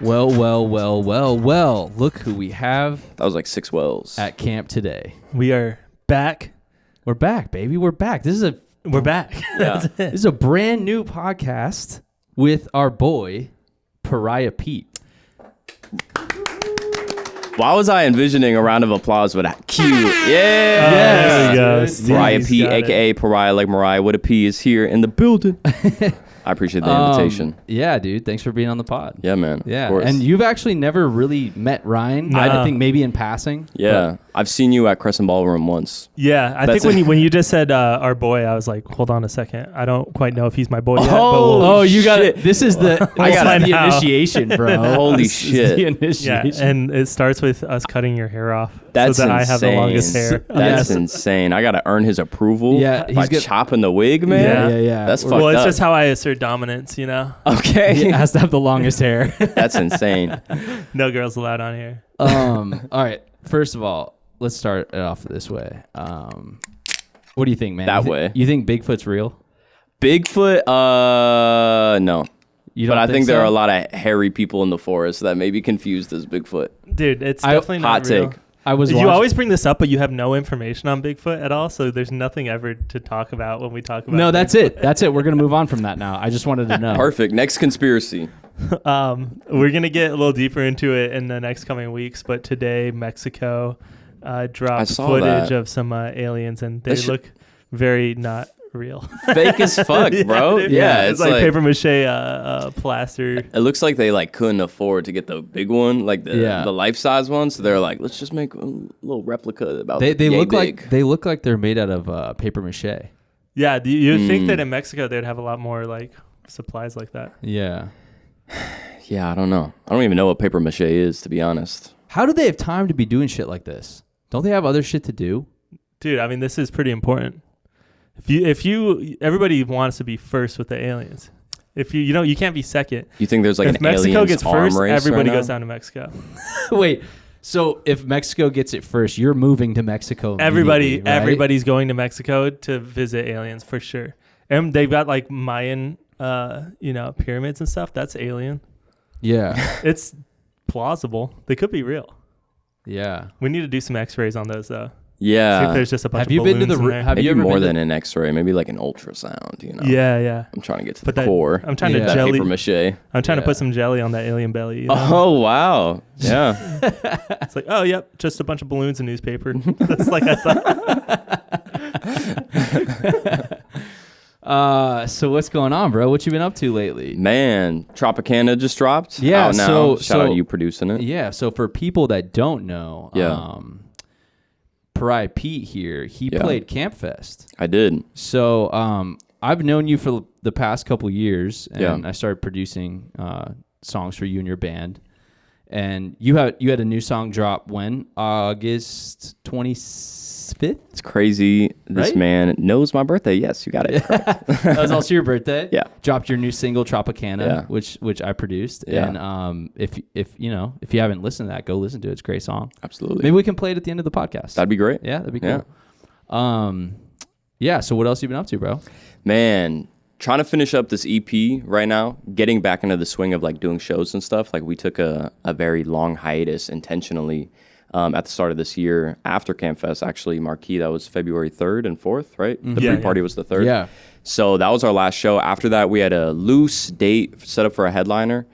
Well. Look who we have That was like 6 wells. at camp today. We are back. We're back, baby. We're back. We're back. Yeah. This is a brand new podcast with our boy, Pariah Pete. Why was I envisioning a round of applause with a cue? Yeah. There we go. Pariah Steve's Pete, got it. a.k.a. Pariah like Mariah with a P, is here in the building. I appreciate the invitation. Yeah, dude. Thanks for being on the pod. Yeah, man. Yeah. Of course. And you've actually never really met Ryan. No. I think maybe in passing. Yeah. I've seen you at Crescent Ballroom once. Yeah, I That's think when you just said our boy, I was like, hold on a second. I don't quite know if he's my boy yet. Oh, you got shit. it. This is the the initiation, bro. Holy This is shit. the Yeah, initiation. and it starts with us cutting your hair off. That's so that insane. I have the longest hair. That's Yes. insane. I got to earn his approval Yeah, by he's chopping the wig, man. Yeah. That's fucked Well, it's up. just how I assert dominance, you know? Okay. He has to have the longest hair. That's insane. No girls allowed on here. All right. First of all, let's start it off this way. What do you think, man? That You way. You think Bigfoot's real? Bigfoot, no. You But don't I think there so? are a lot of hairy people in the forest that may be confused as Bigfoot. Dude, it's definitely not Hot real. take. I was. You always bring this up, but you have no information on Bigfoot at all, so there's nothing ever to talk about when we talk about No, Bigfoot. that's it. That's it. We're gonna move on from that now. I just wanted to know. Perfect. Next conspiracy. We're going to get a little deeper into it in the next coming weeks, but today Mexico dropped saw footage that. of some aliens, and they That look very not real. Fake as fuck, bro. dude. Yeah, it's like paper mache plaster. It looks like they like couldn't afford to get the big one, like the life size one. So they're like, let's just make a little replica about. They yay look big. like they're made out of paper mache. Yeah, you'd think that in Mexico they'd have a lot more like supplies like that. Yeah. Yeah, I don't know. I don't even know what paper mache is, to be honest. How do they have time to be doing shit like this? Don't they have other shit to do? Dude, I mean, this is pretty important. Everybody wants to be first with the aliens. If you can't be second. You think there's like If an Mexico aliens gets arm first, race everybody right goes now? down to Mexico. Wait. So if Mexico gets it first, you're moving to Mexico. immediately, right? Everybody's going to Mexico to visit aliens for sure. And they've got like Mayan, pyramids and stuff. That's alien. Yeah. It's plausible. They could be real. Yeah. We need to do some X-rays on those though. See if Yeah. there's just a bunch Have of you been to balloons the? in there. Have Maybe you ever more been than to, an X-ray, maybe like an ultrasound. You know. Yeah. I'm trying to get to But the core. I'm trying Yeah. to That jelly. paper mache. I'm trying to Yeah. put some jelly on that alien belly. You know? Oh wow. Yeah. It's like, oh yep, just a bunch of balloons and newspaper. That's like I thought. So what's going on, bro? What you been up to lately? Man, Tropicana just dropped. Yeah, Out now. so- Shout out so- to you producing it. Yeah. So for people that don't know, Yeah. Pariah Pete here, he Yeah. played Camp Fest. I did. So I've known you for the past couple years, and Yeah. I started producing songs for you and your band. And you had a new song drop when? August 25th? It's crazy. This Right? man knows my birthday. Yes, you got it. That was also your birthday. Yeah. Dropped your new single Tropicana, Yeah. which I produced. Yeah. And if you haven't listened to that, go listen to it. It's a great song. Absolutely. Maybe we can play it at the end of the podcast. That'd be great. Yeah, that'd be cool. Yeah. So what else you been up to, bro? Man, trying to finish up this EP right now, getting back into the swing of like doing shows and stuff. Like we took a very long hiatus intentionally at the start of this year after Camp Fest, actually, Marquee. That was February 3rd and 4th, right? The Yeah, pre-party was the 3rd. Yeah. So that was our last show. After that, we had a loose date set up for a headliner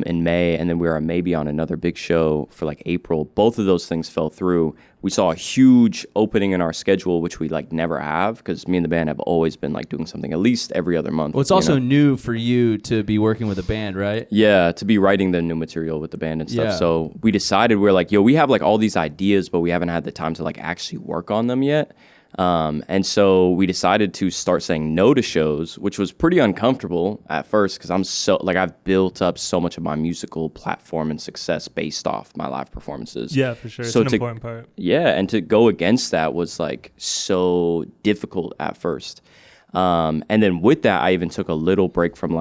in May, and then we were maybe on another big show for like April. Both of those things fell through. We saw a huge opening in our schedule, which we like never have, because me and the band have always been like doing something at least every other month. Well, it's you also know? new for you to be working with a band, right? Yeah, to be writing the new material with the band and stuff. Yeah. So we decided, we're like, yo, we have like all these ideas, but we haven't had the time to like actually work on them yet. And so we decided to start saying no to shows, which was pretty uncomfortable at first because I've built up so much of my musical platform and success based off my live performances. Yeah, for sure. It's So an to- important part. Yeah, and to go against that was like so difficult at first. And then with that, I even took a little break from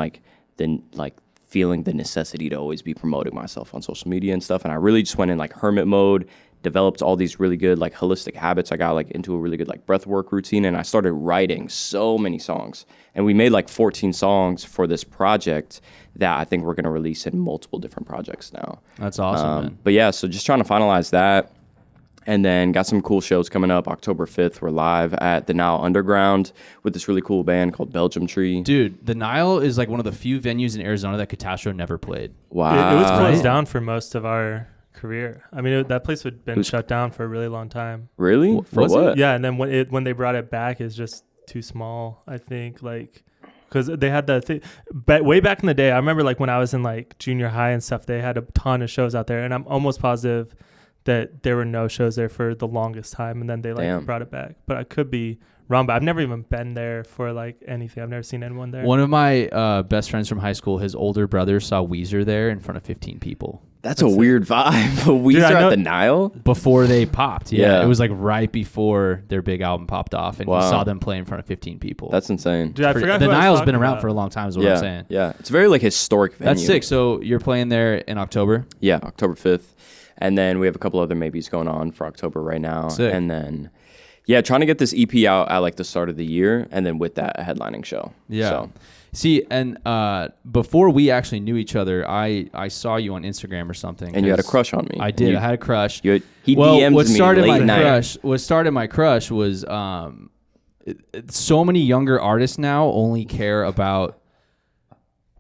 feeling the necessity to always be promoting myself on social media and stuff. And I really just went in like hermit mode, developed all these really good like holistic habits. I got like into a really good like breath work routine, and I started writing so many songs. And we made like 14 songs for this project that I think we're going to release in multiple different projects now. That's awesome, man. But yeah, so just trying to finalize that. And then got some cool shows coming up. October 5th, we're live at the Nile Underground with this really cool band called Belgium Tree. Dude, the Nile is like one of the few venues in Arizona that Katastro never played. Wow. It was closed down for most of our career. I mean, that place had been shut down for a really long time. Really? For what? Yeah, and then when they brought it back, it's just too small, I think. Like, because they had the thing. But way back in the day, I remember like when I was in like junior high and stuff, they had a ton of shows out there. And I'm almost positive that there were no shows there for the longest time, and then they like brought it back. But I could be wrong, but I've never even been there for like anything. I've never seen anyone there. One of my best friends from high school, his older brother saw Weezer there in front of 15 people. That's a weird vibe. Weezer at the Nile? Before they popped. Yeah. It was like right before their big album popped off, and he saw them play in front of 15 people. That's insane. Dude, I forgot the Nile's been around for a long time is what I'm saying. Yeah. It's a very like historic venue. That's sick. So you're playing there in October? Yeah, October 5th. And then we have a couple other maybes going on for October right now. Sick. And then, yeah, trying to get this EP out at like the start of the year, and then with that, a headlining show. Yeah. So. See, and before we actually knew each other, I saw you on Instagram or something. And you had a crush on me. I did. I had a crush. He DM'd me late night. What started my crush was so many younger artists now only care about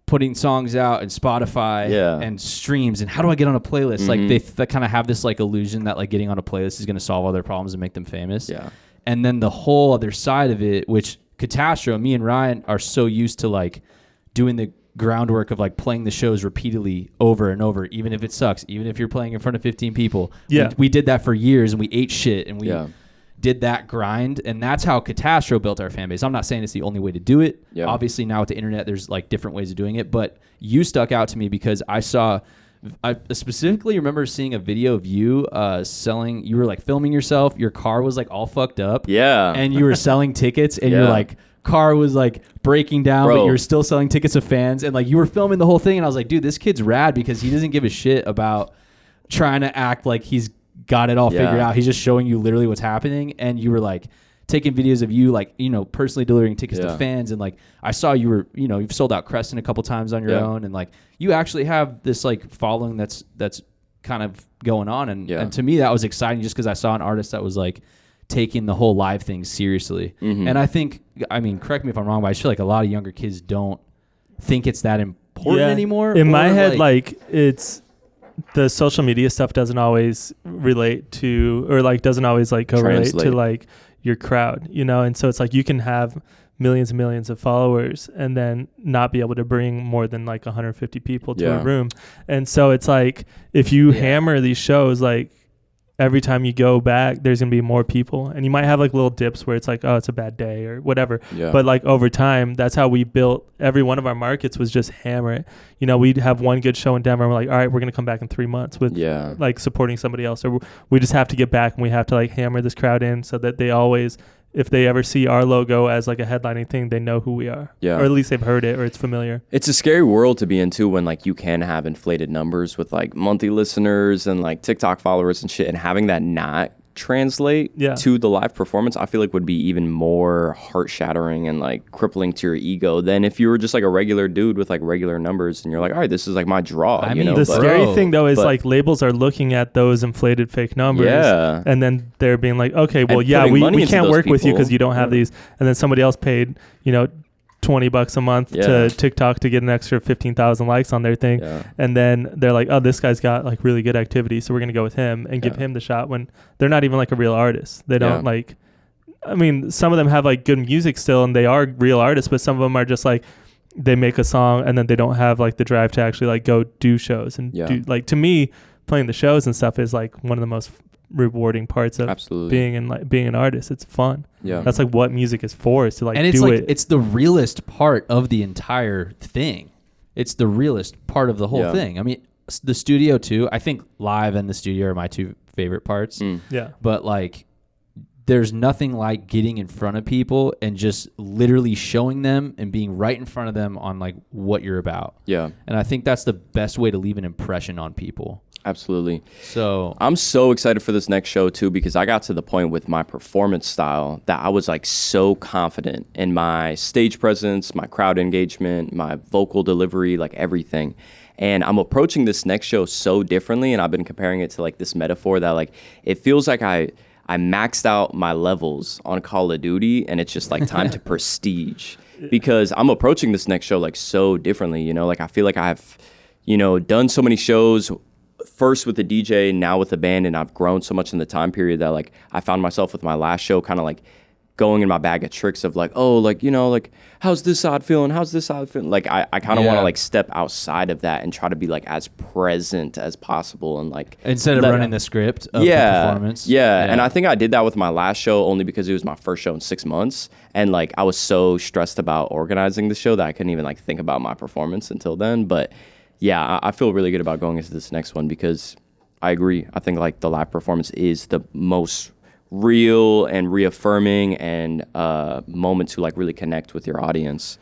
putting songs out and Spotify and streams and how do I get on a playlist? Like they kind of have this like illusion that like getting on a playlist is going to solve all their problems and make them famous. Yeah. And then the whole other side of it, which Katastro, me and Ryan are so used to like doing the groundwork of like playing the shows repeatedly over and over, even if it sucks, even if you're playing in front of 15 people. Yeah. We did that for years and we ate shit and we did that grind, and that's how Katastro built our fan base. I'm not saying it's the only way to do it. Yeah. Obviously now with the internet, there's like different ways of doing it, but you stuck out to me because I specifically remember seeing a video of you selling, you were like filming yourself, your car was like all fucked up. Yeah. And you were selling tickets and your like car was like breaking down, but you were still selling tickets to fans, and like you were filming the whole thing, and I was like, dude, this kid's rad because he doesn't give a shit about trying to act like he's got it all figured out. He's just showing you literally what's happening. And you were like taking videos of you, like, you know, personally delivering tickets to fans. And like, I saw you were, you know, you've sold out Crescent a couple times on your own. And like, you actually have this like following that's kind of going on. And to me, that was exciting just because I saw an artist that was like taking the whole live thing seriously. And I think, I mean, correct me if I'm wrong, but I feel like a lot of younger kids don't think it's that important anymore. In my head, like it's, the social media stuff doesn't always relate to, or like doesn't always like correlate to like your crowd, you know? And so it's like you can have millions and millions of followers and then not be able to bring more than like 150 people to a room. And so it's like if you hammer these shows, like every time you go back, there's going to be more people. And you might have like little dips where it's like, oh, it's a bad day or whatever. Yeah. But like over time, that's how we built every one of our markets was just hammer it. You know, we'd have one good show in Denver and we're like, all right, we're going to come back in 3 months with like supporting somebody else. Or we just have to get back and we have to like hammer this crowd in so that they always, if they ever see our logo as like a headlining thing, they know who we are. Yeah. Or at least they've heard it or it's familiar. It's a scary world to be into when like you can have inflated numbers with like monthly listeners and like TikTok followers and shit, and having that not translate to the live performance, I feel like would be even more heart shattering and like crippling to your ego than if you were just like a regular dude with like regular numbers and you're like, all right, this is like my draw. I mean, the scary thing though is like labels are looking at those inflated fake numbers and then they're being like, okay, well, we can't work with you because you don't have these. And then somebody else paid, you know, $20 a month to TikTok to get an extra 15,000 likes on their thing. And then they're like, oh, this guy's got like really good activity, so we're going to go with him and give him the shot when they're not even like a real artist. They don't like, I mean, some of them have like good music still and they are real artists, but some of them are just like, they make a song and then they don't have like the drive to actually like go do shows and do, like, to me, playing the shows and stuff is like one of the most rewarding parts of being an artist. It's fun. That's like what music is for, is to like, and it's do like, it's the realest part of the entire thing. It's the realest part of the whole thing. I mean, the studio too. I think live and the studio are my two favorite parts. But like, there's nothing like getting in front of people and just literally showing them and being right in front of them on like what you're about. And I think that's the best way to leave an impression on people. Absolutely. So I'm so excited for this next show too, because I got to the point with my performance style that I was like so confident in my stage presence, my crowd engagement, my vocal delivery, like everything. And I'm approaching this next show so differently, and I've been comparing it to like this metaphor that like it feels like I maxed out my levels on Call of Duty, and it's just like time to prestige, because I'm approaching this next show like so differently, you know, like I feel like I've, you know, done so many shows first with the DJ, now with the band, and I've grown so much in the time period that like I found myself with my last show kind of like going in my bag of tricks of like, oh, like, you know, like how's this side feeling? Like I kind of want to like step outside of that and try to be like as present as possible, and like instead of running the script of the performance. And I think I did that with my last show only because it was my first show in 6 months, and like I was so stressed about organizing the show that I couldn't even like think about my performance until then. But yeah, I feel really good about going into this next one, because I agree. I think like the live performance is the most real and reaffirming and moment to like really connect with your audience.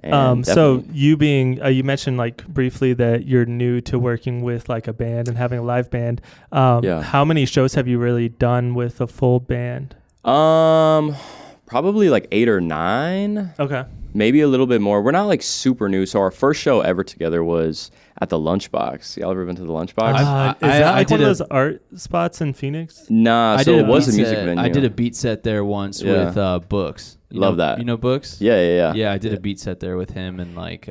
So you being you mentioned like briefly that you're new to working with like a band and having a live band. How many shows have you really done with a full band? Probably like 8 or 9. Okay. Maybe a little bit more. We're not like super new. So our first show ever together was at the Lunchbox. Y'all ever been to the Lunchbox? Is that like one of those art spots in Phoenix? Nah, so it was a music venue. I did a beat set there once with Books. Love that. You know Books? Yeah. Yeah, I did a beat set there with him and like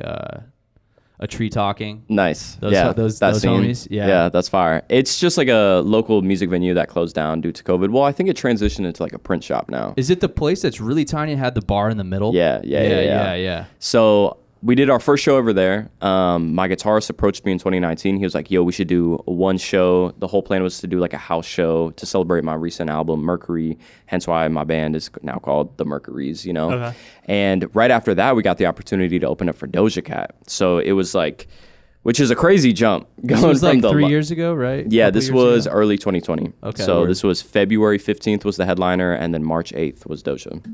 a tree talking. Nice. Those scene. homies. Yeah, that's fire. It's just like a local music venue that closed down due to COVID. Well, I think it transitioned into like a print shop now. Is it the place that's really tiny and had the bar in the middle? Yeah. So we did our first show over there. My guitarist approached me in 2019. He was like, yo, we should do one show. The whole plan was to do like a house show to celebrate my recent album, Mercury, hence why my band is now called The Mercuries, you know? Okay. And right after that, we got the opportunity to open up for Doja Cat. So it was like, which is a crazy jump. This was like 3 years ago, right? Yeah, this was early 2020. Okay. So this was February 15th was the headliner, and then March 8th was Doja.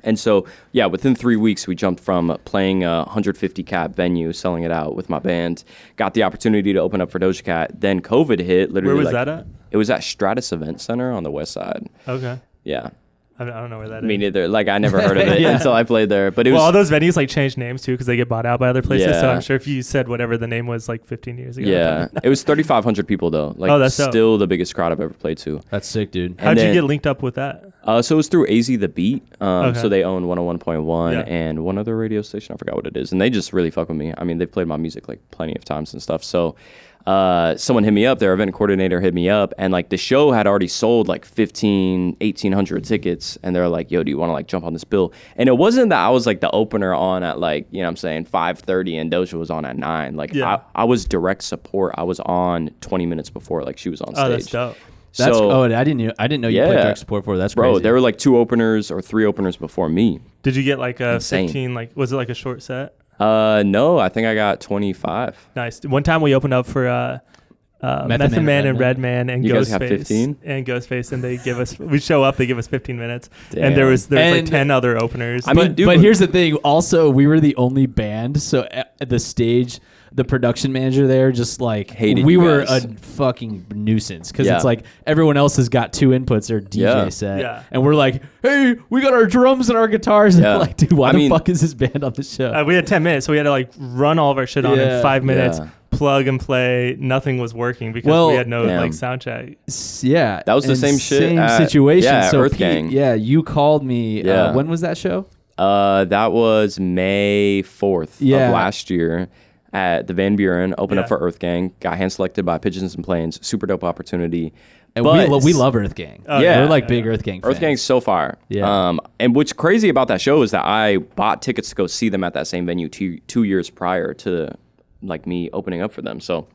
And so, yeah, within 3 weeks, we jumped from playing a 150 cap venue, selling it out with my band, got the opportunity to open up for Doja Cat. Then COVID hit. Literally, where was that at? It was at Stratus Event Center on the west side. Okay. Yeah. I don't know where that is. Me neither. Like, I never heard of it until I played there. But it was all those venues like change names too because they get bought out by other places. Yeah. So I'm sure if you said whatever the name was like 15 years ago. Yeah. It was 3,500 people though. Like, that's still the biggest crowd I've ever played to. That's sick, dude. How'd you get linked up with that? So it was through AZ The Beat. Okay. So they own 101.1 and one other radio station. I forgot what it is. And they just really fuck with me. I mean, they've played my music like plenty of times and stuff. So someone hit me up, their event coordinator hit me up, and like the show had already sold like 1,800 tickets, and they're like, yo, do you want to like jump on this bill? And it wasn't that I was like the opener on at like, you know what I'm saying, 5:30 and Doja was on at 9. Like I was direct support. I was on 20 minutes before like she was on stage. Oh, that's dope. I didn't know you played direct support for. That's crazy. Bro, there were like 2 openers or 3 openers before me. Did you get like a 15, like was it like a short set? No, I think I got 25. Nice. One time we opened up for Method Man and Redman and you Ghostface. guys have 15? And Ghostface, and they give us, we show up, they give us 15 minutes. Damn. And there was like 10 other openers. I mean, but here's the thing. Also, we were the only band, so at the stage, the production manager there just like hated we you were guys. a fucking nuisance because it's like everyone else has got 2 inputs or DJ set, and we're like, hey, we got our drums and our guitars, and like, dude, why the fuck is this band on the show? We had 10 minutes, so we had to like run all of our shit on in 5 minutes. Plug and play. Nothing was working because we had no like sound check. Yeah, that was the same shit. Same situation. Yeah, so Earth Pete, Gang. Yeah, you called me. When was that show? That was May 4th of last year at the Van Buren. Opened up for Earth Gang. Got hand selected by Pigeons and Planes. Super dope opportunity. And we love Earth Gang. We're like big Earth Gang fans. Earth Gang's so fire. Yeah. And what's crazy about that show is that I bought tickets to go see them at that same venue 2 years prior to like me opening up for them. So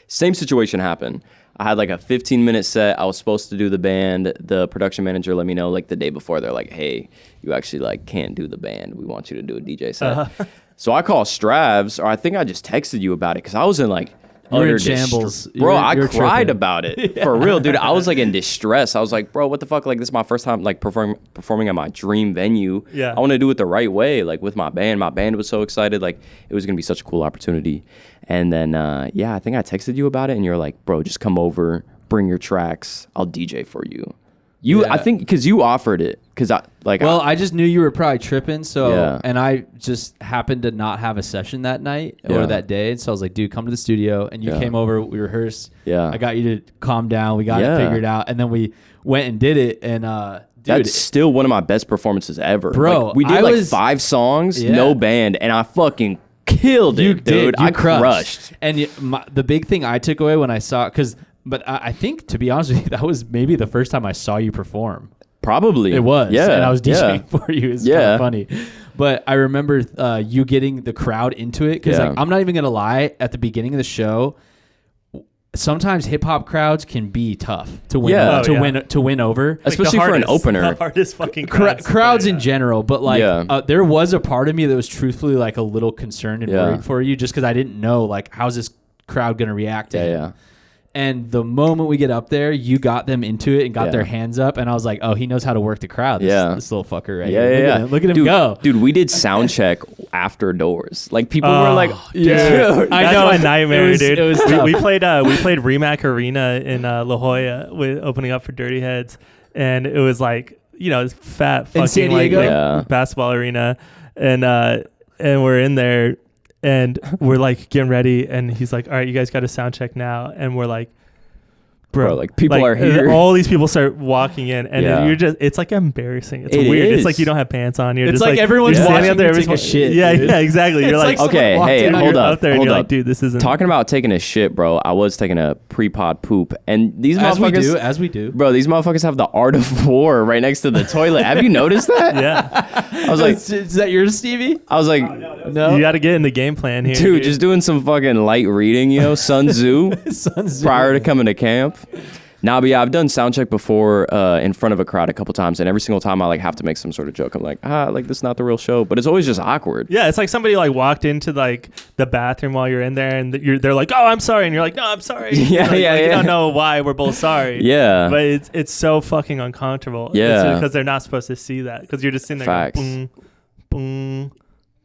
same situation happened. I had like a 15-minute set. I was supposed to do the band. The production manager let me know like the day before. They're like, hey, you actually like can't do the band. We want you to do a DJ set. So I called Stravs, or I think I just texted you about it because I was in like utter shambles. Bro, I cried about it. For real, dude. I was like in distress. I was like, bro, what the fuck? Like, this is my first time like performing at my dream venue. I want to do it the right way, like with my band. My band was so excited. Like, it was going to be such a cool opportunity. And then, I think I texted you about it, and you're like, bro, just come over, bring your tracks, I'll DJ for you. I think because you offered it, I just knew you were probably tripping, so and I just happened to not have a session that night or that day, and so I was like, dude, come to the studio, and you came over, we rehearsed, I got you to calm down, we got it figured out, and then we went and did it, and dude, that's still one of my best performances ever, bro. We did 5 songs, no band, and I fucking killed it, dude. I crushed. And the big thing I took away when I saw, but I think, to be honest with you, that was maybe the first time I saw you perform. Probably. It was. Yeah. And I was DJing for you. It's kind of funny. But I remember you getting the crowd into it. Because I'm not even going to lie, at the beginning of the show, sometimes hip hop crowds can be tough to win to win over. Especially for an opener. The hardest fucking crowds in general. But there was a part of me that was truthfully like a little concerned and worried for you, just because I didn't know like how's this crowd going to react to him. And the moment we get up there, you got them into it and got their hands up. And I was like, oh, he knows how to work the crowd. This little fucker right here. Look at him go. Dude, we did sound check after doors. Like, people were like, dude. That's my nightmare, dude. We played Remac Arena in La Jolla with opening up for Dirty Heads. And it was like, this fat fucking San Diego? like basketball arena. And we're in there. And we're like getting ready, and he's like, all right, you guys got to sound check now. And we're like, bro, like people are here. All these people start walking in, and it's like embarrassing. It's weird. It's like you don't have pants on. You're it's just like everyone's walking up there taking a shit. Yeah, exactly. You're like, okay, hey, hold up. There and you're like, dude, this isn't. Talking about taking a shit, bro. I was taking a pre-pod poop, and these motherfuckers, as we do, bro. These motherfuckers have the Art of War right next to the toilet. Have you noticed that? Yeah. I was like, is that yours, Stevie? I was like, no. You got to get in the game plan here, dude. Just doing some fucking light reading, Sun Tzu, prior to coming to camp. Nah, but I've done sound check before in front of a crowd a couple times, and every single time I like have to make some sort of joke. I'm like, this is not the real show, but it's always just awkward. Yeah, it's like somebody like walked into like the bathroom while you're in there, and they're like, oh, I'm sorry, and you're like, no, I'm sorry. You don't know why we're both sorry. Yeah, but it's so fucking uncomfortable. Yeah, because they're not supposed to see that, because you're just sitting there going, boom, boom,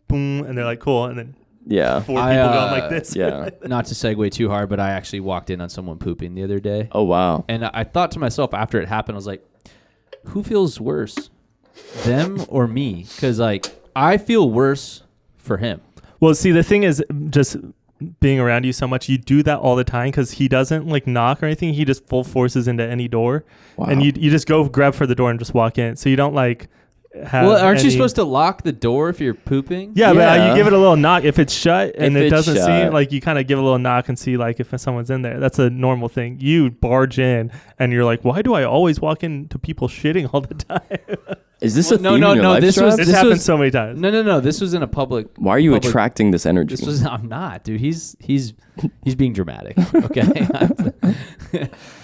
boom, and they're like, cool, and then. Yeah, 4 people going like this. Yeah, not to segue too hard, but I actually walked in on someone pooping the other day. Oh wow! And I thought to myself after it happened, I was like, "Who feels worse, them or me?" Because like I feel worse for him. Well, see, the thing is, just being around you so much, you do that all the time because he doesn't like knock or anything. He just full forces into any door, and you just go grab for the door and just walk in. So you don't like. Aren't you supposed to lock the door if you're pooping? Yeah, but you give it a little knock if it's shut and it doesn't seem like you kind of give a little knock and see like if someone's in there. That's a normal thing. You barge in and you're like, why do I always walk into people shitting all the time? Is this a theme in your life, this happened so many times. No. This was in a public. Why are you attracting this energy? I'm not, dude. He's being dramatic. Okay.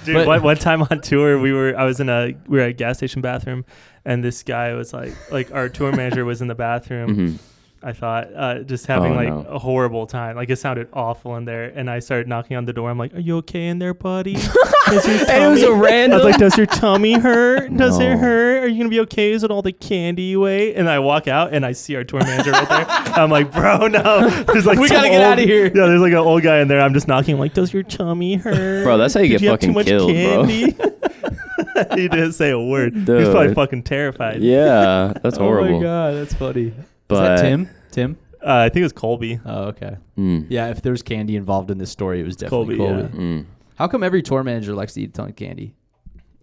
Dude, one time on tour, we were at a gas station bathroom, and this guy was like our tour manager was in the bathroom. Mm-hmm. I thought just having a horrible time. Like it sounded awful in there, and I started knocking on the door. I'm like, "Are you okay in there, buddy?" And it was a random. I was like, "Does your tummy hurt? Does it hurt? Are you gonna be okay? Is it all the candy you ate?" And I walk out and I see our tour manager right there. I'm like, "Bro, no!" There's like we gotta get out of here. Yeah, there's like an old guy in there. I'm just knocking. I'm like, "Does your tummy hurt?" Bro, that's how you get fucking killed, bro. He didn't say a word. Dude. He was probably fucking terrified. Yeah, that's horrible. Oh my god, that's funny. But is that Tim? Tim? I think it was Colby. Oh, okay. Yeah, if there's candy involved in this story, it was definitely Colby. Yeah. How come every tour manager likes to eat a ton of candy?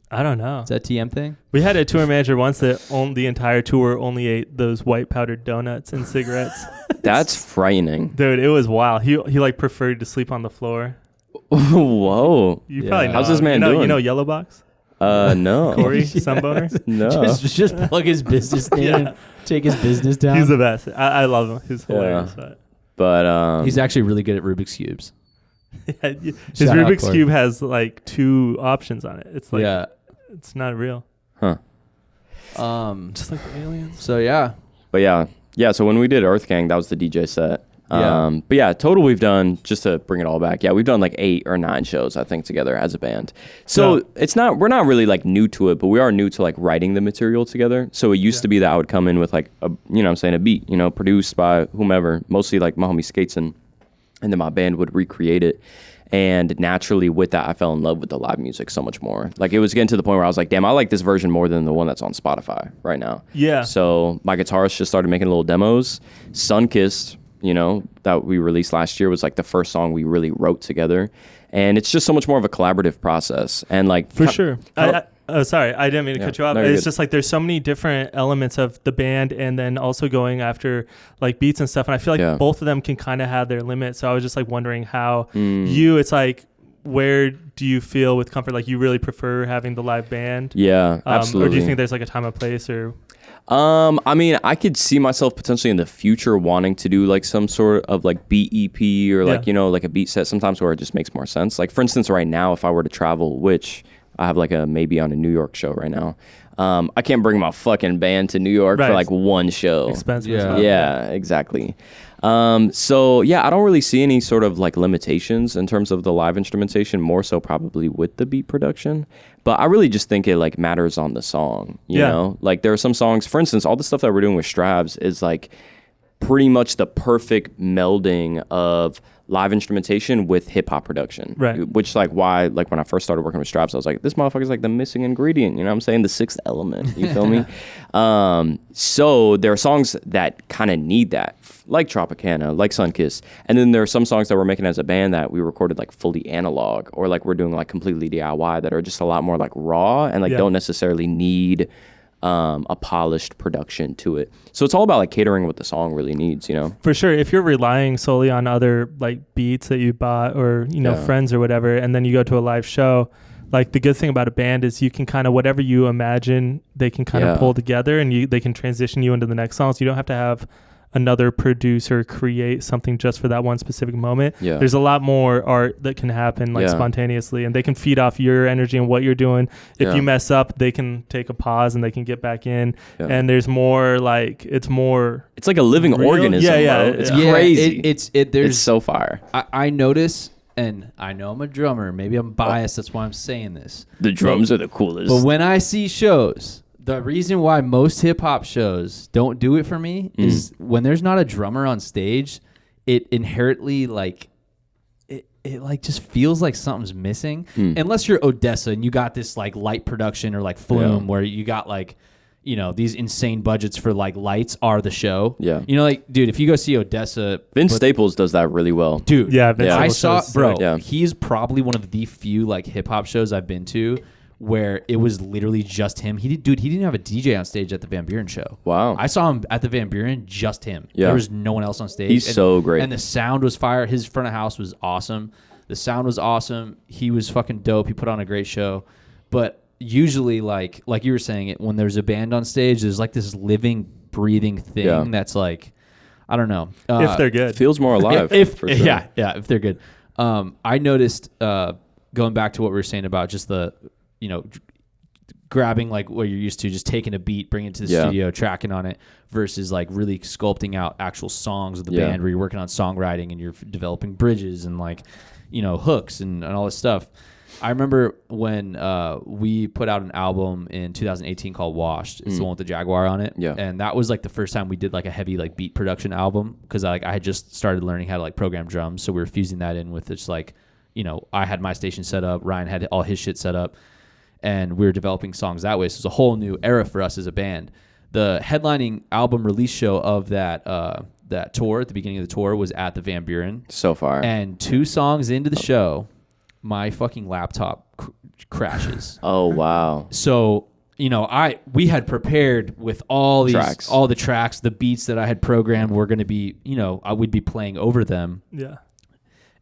I don't know. Is that a TM thing? We had a tour manager once that the entire tour only ate those white powdered donuts and cigarettes. That's frightening. Dude, it was wild. He like preferred to sleep on the floor. Whoa. You probably know. How's this man doing? You know Yellow Box? No. Corey, Sunboner? No. Just plug his business name and take his business down. He's the best. I love him. He's hilarious. But he's actually really good at Rubik's Cubes. His Rubik's Cube has like 2 options on it. It's like it's not real. Huh. Just like the aliens. So yeah. But yeah. So when we did Earth Gang, that was the DJ set. But yeah, total we've done, just to bring it all back, we've done like 8 or 9 shows, I think, together as a band. So we're not really like new to it, but we are new to like writing the material together. So it used to be that I would come in with like a beat, produced by whomever, mostly like my homie Skates and and then my band would recreate it. And naturally with that, I fell in love with the live music so much more. Like it was getting to the point where I was like, damn, I like this version more than the one that's on Spotify right now. Yeah. So my guitarist just started making little demos. Sunkissed, you know, that we released last year was like the first song we really wrote together. And it's just so much more of a collaborative process. And like for sure. Sorry, I didn't mean to cut you off. No, it's good. just like there's so many different elements of the band, and then also going after like beats and stuff. And I feel like both of them can kind of have their limits. So I was just like wondering how it's like, where do you feel with comfort? Like you really prefer having the live band? Yeah, absolutely. Or do you think there's like a time and place or? I mean, I could see myself potentially in the future wanting to do like some sort of like beat EP or like, you know, like a beat set sometimes where it just makes more sense. Like for instance, right now, if I were to travel, which I have like a maybe on a New York show right now. I can't bring my fucking band to New York for like one show. Expensive. Yeah, exactly. So yeah, I don't really see any sort of like limitations in terms of the live instrumentation, more so probably with the beat production. But I really just think it like matters on the song, you know? Like there are some songs, for instance, all the stuff that we're doing with Stravs is like pretty much the perfect melding of live instrumentation with hip hop production, right? Which like why like when I first started working with Stravs, I was like, this motherfucker's like the missing ingredient. You know what I'm saying? The sixth element. You feel me? So there are songs that kind of need that, like Tropicana, like Sunkiss, and then there are some songs that we're making as a band that we recorded like fully analog, or like we're doing like completely DIY that are just a lot more like raw and like don't necessarily need a polished production to it. So it's all about like catering what the song really needs, you know? For sure. If you're relying solely on other like beats that you bought or, you know, friends or whatever, and then you go to a live show, like the good thing about a band is you can kind of, whatever you imagine, they can kind of pull together and they can transition you into the next song. So you don't have to have another producer create something just for that one specific moment. There's a lot more art that can happen like spontaneously, and they can feed off your energy and what you're doing. If you mess up, they can take a pause and they can get back in. And there's more like it's like a living organism. It's crazy. It's so fire. I notice, and I know I'm a drummer, maybe I'm biased, that's why I'm saying this. The drums are the coolest. But when I see shows, the reason why most hip-hop shows don't do it for me is when there's not a drummer on stage, it inherently like it like just feels like something's missing. Unless you're Odessa and you got this like light production or like Flume where you got like, you know, these insane budgets for like lights are the show. You know, like, dude, if you go see Odessa, Vince Staples does that really well. Dude, I saw, bro, Yeah. he's probably one of the few like hip-hop shows I've been to where it was literally just him. He didn't have a DJ on stage at the Van Buren show. Wow. I saw him at the Van Buren, just him. There was no one else on stage. He's so great. And the sound was fire. His front of house was awesome. The sound was awesome. He was fucking dope. He put on a great show. But usually, like you were saying, when there's a band on stage, there's like this living, breathing thing that's like, I don't know. If they're good. Feels more alive. For sure. Yeah, if they're good. I noticed, going back to what we were saying about just the, you know, grabbing like what you're used to, just taking a beat, bringing it to the studio, tracking on it, versus like really sculpting out actual songs of the band where you're working on songwriting and you're developing bridges and like, you know, hooks and all this stuff. I remember when we put out an album in 2018 called Washed. It's the one with the Jaguar on it. And that was like the first time we did like a heavy like beat production album, because I had just started learning how to like program drums. So we were fusing that in with just like, you know, I had my station set up, Ryan had all his shit set up, and we were developing songs that way. So it's a whole new era for us as a band. The headlining album release show of that that tour, at the beginning of the tour, was at the Van Buren. So far. And 2 songs into the show, my fucking laptop crashes. Oh, wow. So, you know, we had prepared with all the tracks, the beats that I had programmed were going to be, you know, I would be playing over them. Yeah.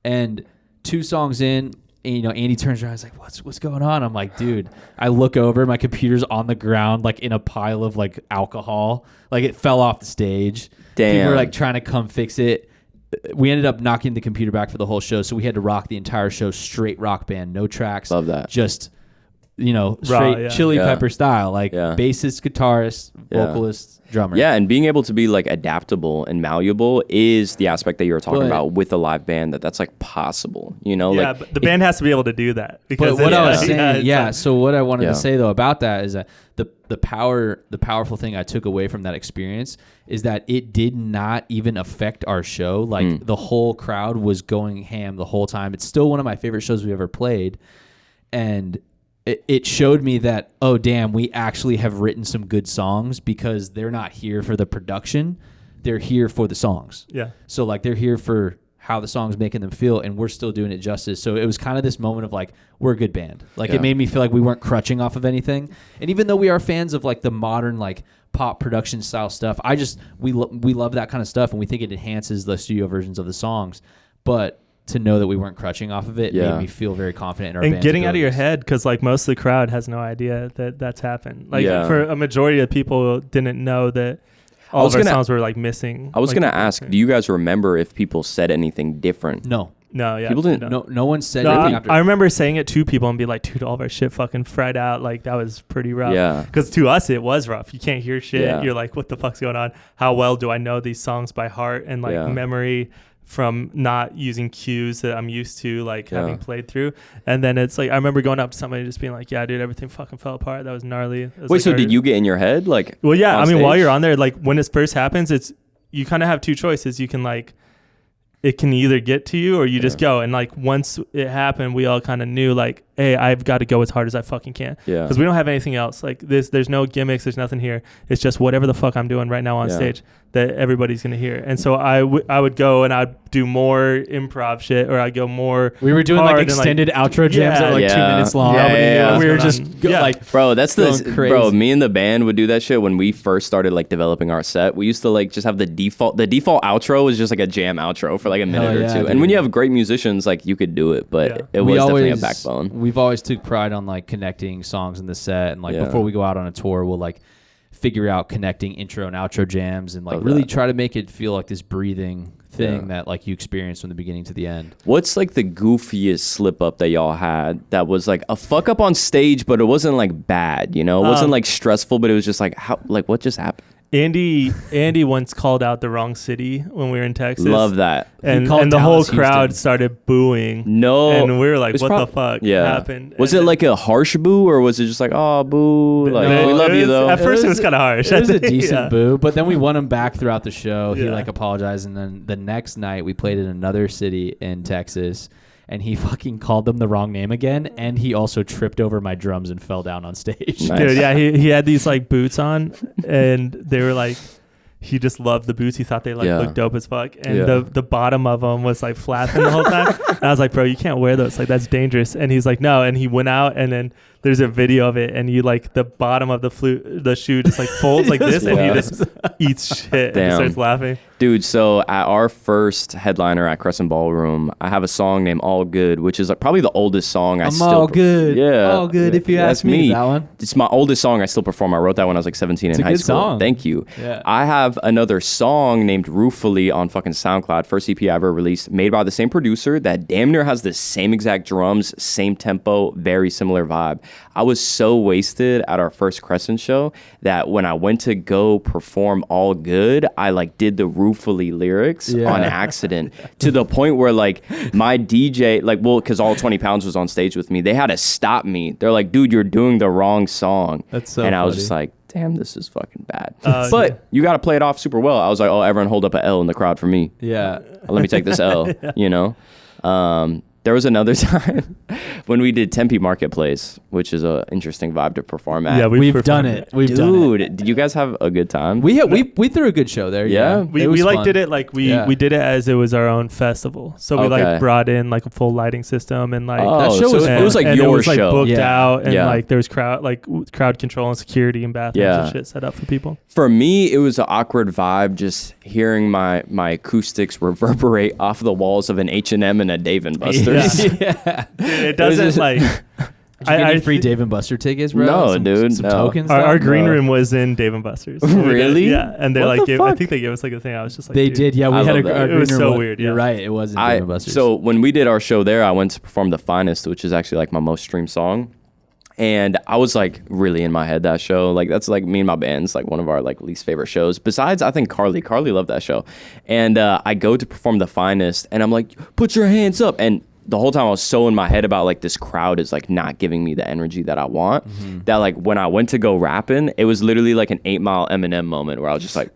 And 2 songs in, and, you know, Andy turns around. He's like, "What's going on?" I'm like, "Dude," I look over, my computer's on the ground, like in a pile of like alcohol, like it fell off the stage. Damn. People were like trying to come fix it. We ended up knocking the computer back for the whole show, so we had to rock the entire show straight rock band, no tracks. Love that. Just straight Chili Pepper style, like bassist, guitarist, vocalist, drummer. Yeah, and being able to be like adaptable and malleable is the aspect that you were talking about with a live band. That's like possible, Yeah, but the band has to be able to do that. Because what I was saying, so what I wanted to say though about that is that the powerful thing I took away from that experience is that it did not even affect our show. Like the whole crowd was going ham the whole time. It's still one of my favorite shows we ever played, and it showed me that, oh, damn, we actually have written some good songs because they're not here for the production. They're here for the songs. Yeah. So, like, they're here for how the song's making them feel, and we're still doing it justice. So it was kind of this moment of, like, we're a good band. Like, it made me feel like we weren't crutching off of anything. And even though we are fans of, like, the modern, like, pop production style stuff, we love that kind of stuff, and we think it enhances the studio versions of the songs. But to know that we weren't crutching off of it made me feel very confident in our and getting out of your head, because like most of the crowd has no idea that that's happened. Like for a majority of people didn't know that all of our songs were like missing. I was gonna ask, do you guys remember if people said anything different? No, people didn't. No one said anything after. I remember saying it to people and be like, dude, all of our shit fucking fried out. Like that was pretty rough. Yeah, because to us it was rough. You can't hear shit. You're like, what the fuck's going on? How well do I know these songs by heart and like memory from not using cues that I'm used to, like having played through. And then it's like, I remember going up to somebody and just being like, yeah, dude, everything fucking fell apart. That was gnarly. Wait, like, so did you get in your head? Like, well, yeah, I mean, while you're on there, like when it first happens, you kind of have two choices. You can like, it can either get to you or you just go. And like, once it happened, we all kind of knew like, hey, I've got to go as hard as I fucking can. Yeah. Because we don't have anything else. Like there's no gimmicks. There's nothing here. It's just whatever the fuck I'm doing right now on stage that everybody's going to hear. And so I would go and I'd do more improv shit, or I'd go more. We were doing like extended outro jams that were like 2 minutes long. We were just like, bro, that's crazy. Bro, me and the band would do that shit when we first started like developing our set. We used to like just have the default outro was just like a jam outro for like a minute or two. Dude. And when you have great musicians, like you could do it, but it was definitely a backbone. We've always took pride on like connecting songs in the set, and like before we go out on a tour, we'll like figure out connecting intro and outro jams and like really try to make it feel like this breathing thing that like you experience from the beginning to the end. What's like the goofiest slip up that y'all had that was like a fuck up on stage, but it wasn't like bad, it wasn't like stressful, but it was just like what just happened? Andy once called out the wrong city when we were in Texas. Love that. And the whole crowd started booing. No. And we were like, what the fuck happened? Was it like a harsh boo, or was it just like, oh, boo? Like, we love you though. At first it was kind of harsh. It was a decent boo, but then we won him back throughout the show. He like apologized, and then the next night we played in another city in Texas, and he fucking called them the wrong name again, and he also tripped over my drums and fell down on stage. Nice. Dude, yeah, he had these like boots on, and they were like, he just loved the boots. He thought they looked dope as fuck, and the bottom of them was like flapping the whole time. And I was like, bro, you can't wear those. Like that's dangerous. And he's like, no. And he went out, and then there's a video of it, and you like the bottom of the shoe just like folds like this, and he just eats shit and starts laughing. Dude, so at our first headliner at Crescent Ballroom, I have a song named All Good, which is like probably the oldest song I'm all good. Yeah. All good if you ask me. That one? It's my oldest song I still perform. I wrote that when I was like 17 in high school. It's a good song. Thank you. Yeah. I have another song named Ruefully on fucking SoundCloud, first EP I ever released, made by the same producer that damn near has the same exact drums, same tempo, very similar vibe. I was so wasted at our first Crescent show that when I went to go perform All Good, I like did the Ruefully lyrics on accident to the point where like my DJ, like, well, because all 20 Pounds was on stage with me, they had to stop me. They're like, dude, you're doing the wrong song. That's so And I was just like, damn, this is fucking bad. But you got to play it off super well. I was like, oh, everyone hold up an L in the crowd for me. Yeah. Let me take this L, There was another time when we did Tempe Marketplace, which is an interesting vibe to perform at. Yeah, we've done it. Dude, did you guys have a good time? We threw a good show there. Yeah. We like did it like we did it as it was our own festival. So we like brought in like a full lighting system and like that show was it was like your it was, like, show. Booked out and like there was crowd control and security and bathrooms and shit set up for people. For me, it was an awkward vibe just hearing my acoustics reverberate off the walls of an H&M and a Dave & Buster's. Yeah. It doesn't like. Did you get any free Dave & Buster tickets, bro? No, dude. Some tokens. Our green room was in Dave & Buster's. Really? Yeah, and they I think they gave us like a thing. I was just like, they did. Yeah, we had a green room. It was so weird. You're right. It was in Dave & Buster's. So when we did our show there, I went to perform The Finest, which is actually like my most streamed song. And I was like really in my head that show. Like that's like me and my band's like one of our like least favorite shows. Besides, I think Carly loved that show. And I go to perform The Finest, and I'm like, put your hands up. And the whole time I was so in my head about like this crowd is like not giving me the energy that I want, that like when I went to go rapping, it was literally like an 8 Mile Eminem moment where I was just like,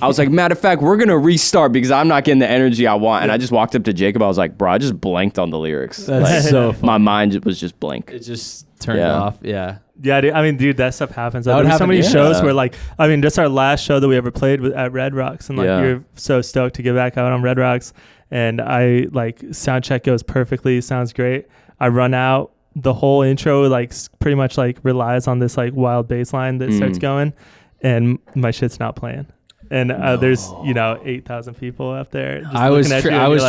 I was like, matter of fact, we're going to restart because I'm not getting the energy I want. And I just walked up to Jacob. I was like, bro, I just blanked on the lyrics. That's like, so funny. My mind was just blank. It just turned off. Yeah. Yeah, dude, I mean, dude, that stuff happens. That There's so many shows where, like, I mean, just our last show that we ever played was at Red Rocks, and like, you're so stoked to get back out on Red Rocks, and I like sound check goes perfectly, sounds great. I run out, the whole intro like pretty much like relies on this like wild bass line that starts going, and my shit's not playing. And there's 8,000 people up there. I was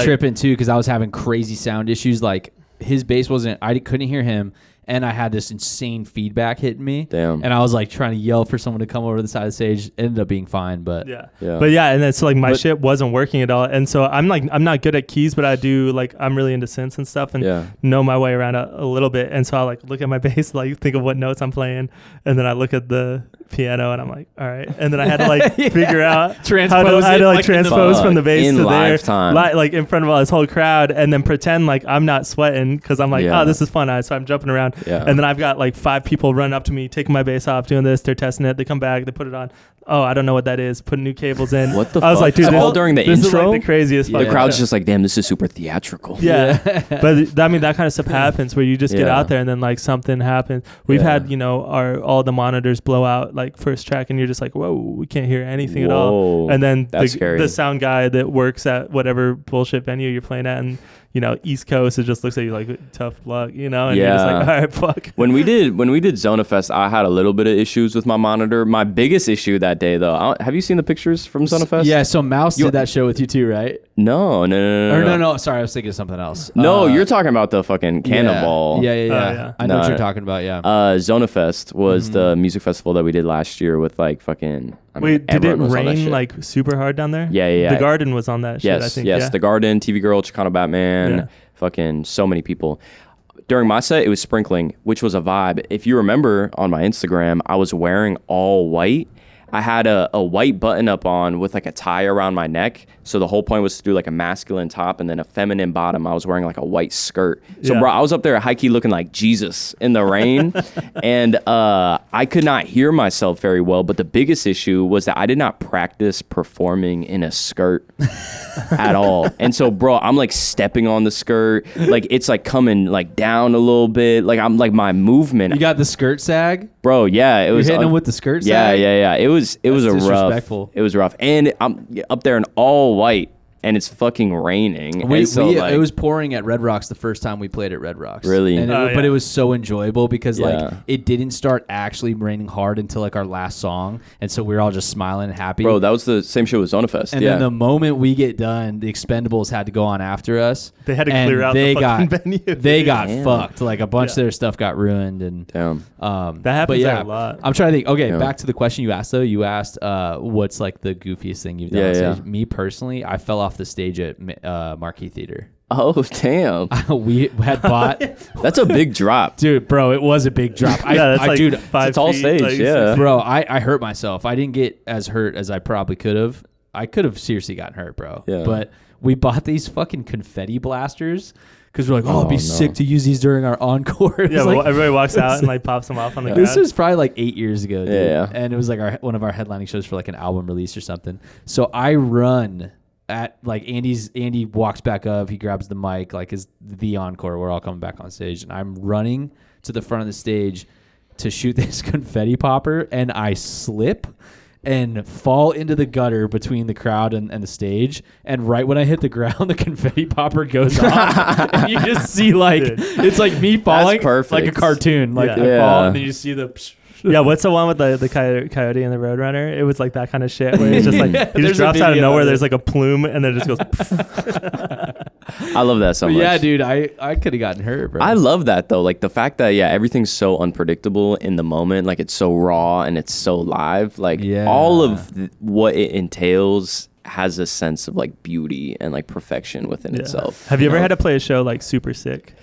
tripping too because I was having crazy sound issues. Like his bass I couldn't hear him, and I had this insane feedback hitting me. Damn. And I was like trying to yell for someone to come over to the side of the stage. It ended up being fine, but and then so like my shit wasn't working at all. And so I'm not good at keys, but I do like I'm really into synths and stuff and know my way around a little bit. And so I like look at my bass, like think of what notes I'm playing, and then I look at the piano and I'm like, all right. And then I had to like figure out transpose from the bass to there, like in front of all this whole crowd, and then pretend like I'm not sweating because I'm like, oh, this is fun. So I'm jumping around. Yeah. And then I've got like 5 people run up to me, taking my bass off, doing this. They're testing it. They come back. They put it on. Oh, I don't know what that is. Putting new cables in. What the fuck? I was like, dude, all during the this intro? is like the craziest. The crowd's just like, damn, this is super theatrical. Yeah. But I mean, that kind of stuff happens where you just get out there and then like something happens. We've had, all the monitors blow out like first track, and you're just like, whoa, we can't hear anything at all. And then the sound guy that works at whatever bullshit venue you're playing at, and East Coast, it just looks at you like tough luck, and you're just like, all right, fuck. When we did Zona Fest, I had a little bit of issues with my monitor. My biggest issue that day, though, have you seen the pictures from Zona Fest? Yeah, so Mouse did that show with you too, right? No. No. Sorry, I was thinking of something else. No, you're talking about the fucking Cannonball. Yeah. I know what you're talking about. Yeah. Zona Fest was the music festival that we did last year with like fucking. Wait, did it rain like super hard down there? Yeah. The Garden was on that shit, I think. Yes, The Garden, TV Girl, Chicano Batman, fucking so many people. During my set, it was sprinkling, which was a vibe. If you remember on my Instagram, I was wearing all white. I had a white button up on with like a tie around my neck. So the whole point was to do like a masculine top and then a feminine bottom. I was wearing like a white skirt. So bro, I was up there high key looking like Jesus in the rain. And I could not hear myself very well. But the biggest issue was that I did not practice performing in a skirt at all. And so bro, I'm like stepping on the skirt. Like it's like coming like down a little bit. Like I'm like my movement. You got the skirt sag? Bro, yeah. It was hitting him with the skirt sag? Yeah. It was It was rough. And I'm up there in all white, and it's fucking raining. It was pouring at Red Rocks the first time we played at Red Rocks. Really? But it was so enjoyable because like it didn't start actually raining hard until like our last song, and so we were all just smiling and happy. Bro, that was the same show with Zona Fest. And then the moment we get done, the Expendables had to go on after us. They had to clear out the fucking venue. They got fucked. Like a bunch of their stuff got ruined, and that happens a lot. I'm trying to think. Okay, back to the question you asked though. You asked what's like the goofiest thing you've done on stage. Me personally, I fell off the stage at Marquee Theater. Oh damn! We had bought. That's a big drop, dude. Bro, it was a big drop. Dude, it's a tall stage. Like, bro, I hurt myself. I didn't get as hurt as I probably could have. I could have seriously gotten hurt, bro. Yeah. But we bought these fucking confetti blasters because we're like, it'd be sick to use these during our encore. Well, everybody walks out and like pops them off on the ground. This was probably like 8 years ago, dude. Yeah. And it was like one of our headlining shows for like an album release or something. So I run at like Andy walks back up, he grabs the mic, like is the encore, we're all coming back on stage, and I'm running to the front of the stage to shoot this confetti popper, and I slip and fall into the gutter between the crowd and the stage, and right when I hit the ground, the confetti popper goes off, and you just see like it's like me falling like a cartoon, like I fall, and then you see the yeah, what's the one with the coyote and the Roadrunner? It was like that kind of shit where it's just like he just drops out of nowhere. There's like a plume and then it just goes. I love that so much. Yeah, dude, I could have gotten hurt, bro. I love that though, like the fact that everything's so unpredictable in the moment, like it's so raw and it's so live. Like all of what it entails has a sense of like beauty and like perfection within itself. Have you ever had to play a show like super sick?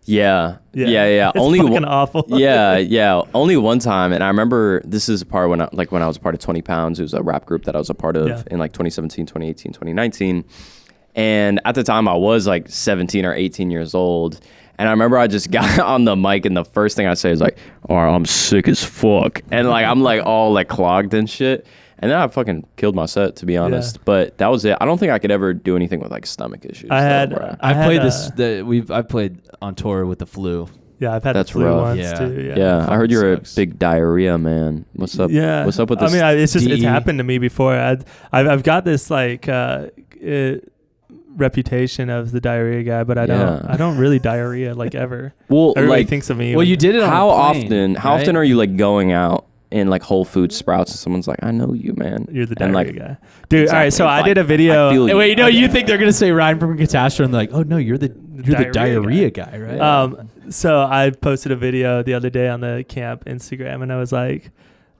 Yeah. It's Only fucking awful. yeah. Only one time, and I remember this is a part when I was a part of 20 Pounds. It was a rap group that I was a part of in like 2017, 2018, 2019. And at the time, I was like 17 or 18 years old. And I remember I just got on the mic, and the first thing I say is like, "Oh, I'm sick as fuck," and like I'm like all like clogged and shit. And then I fucking killed my set, to be honest. But that was it. I don't think I could ever do anything with like stomach issues. I've played on tour with the flu. Yeah, I've had the flu once too. Yeah, I heard you're a big diarrhea man. What's up? Yeah, what's up with this? I mean, it's happened to me before. I've got this like reputation of the diarrhea guy, but I don't really diarrhea like ever. Well, everybody thinks of me. Well, you did it on how a plane, How often are you like going out in like Whole Foods, Sprouts, and someone's like, "I know you, man. You're the diarrhea guy, dude." Exactly. All right, so I did a video. Wait, no, you think they're gonna say Ryan from Katastro, and they're like, "Oh no, you're the diarrhea guy, right?" So I posted a video the other day on the Kamp Instagram, and I was like,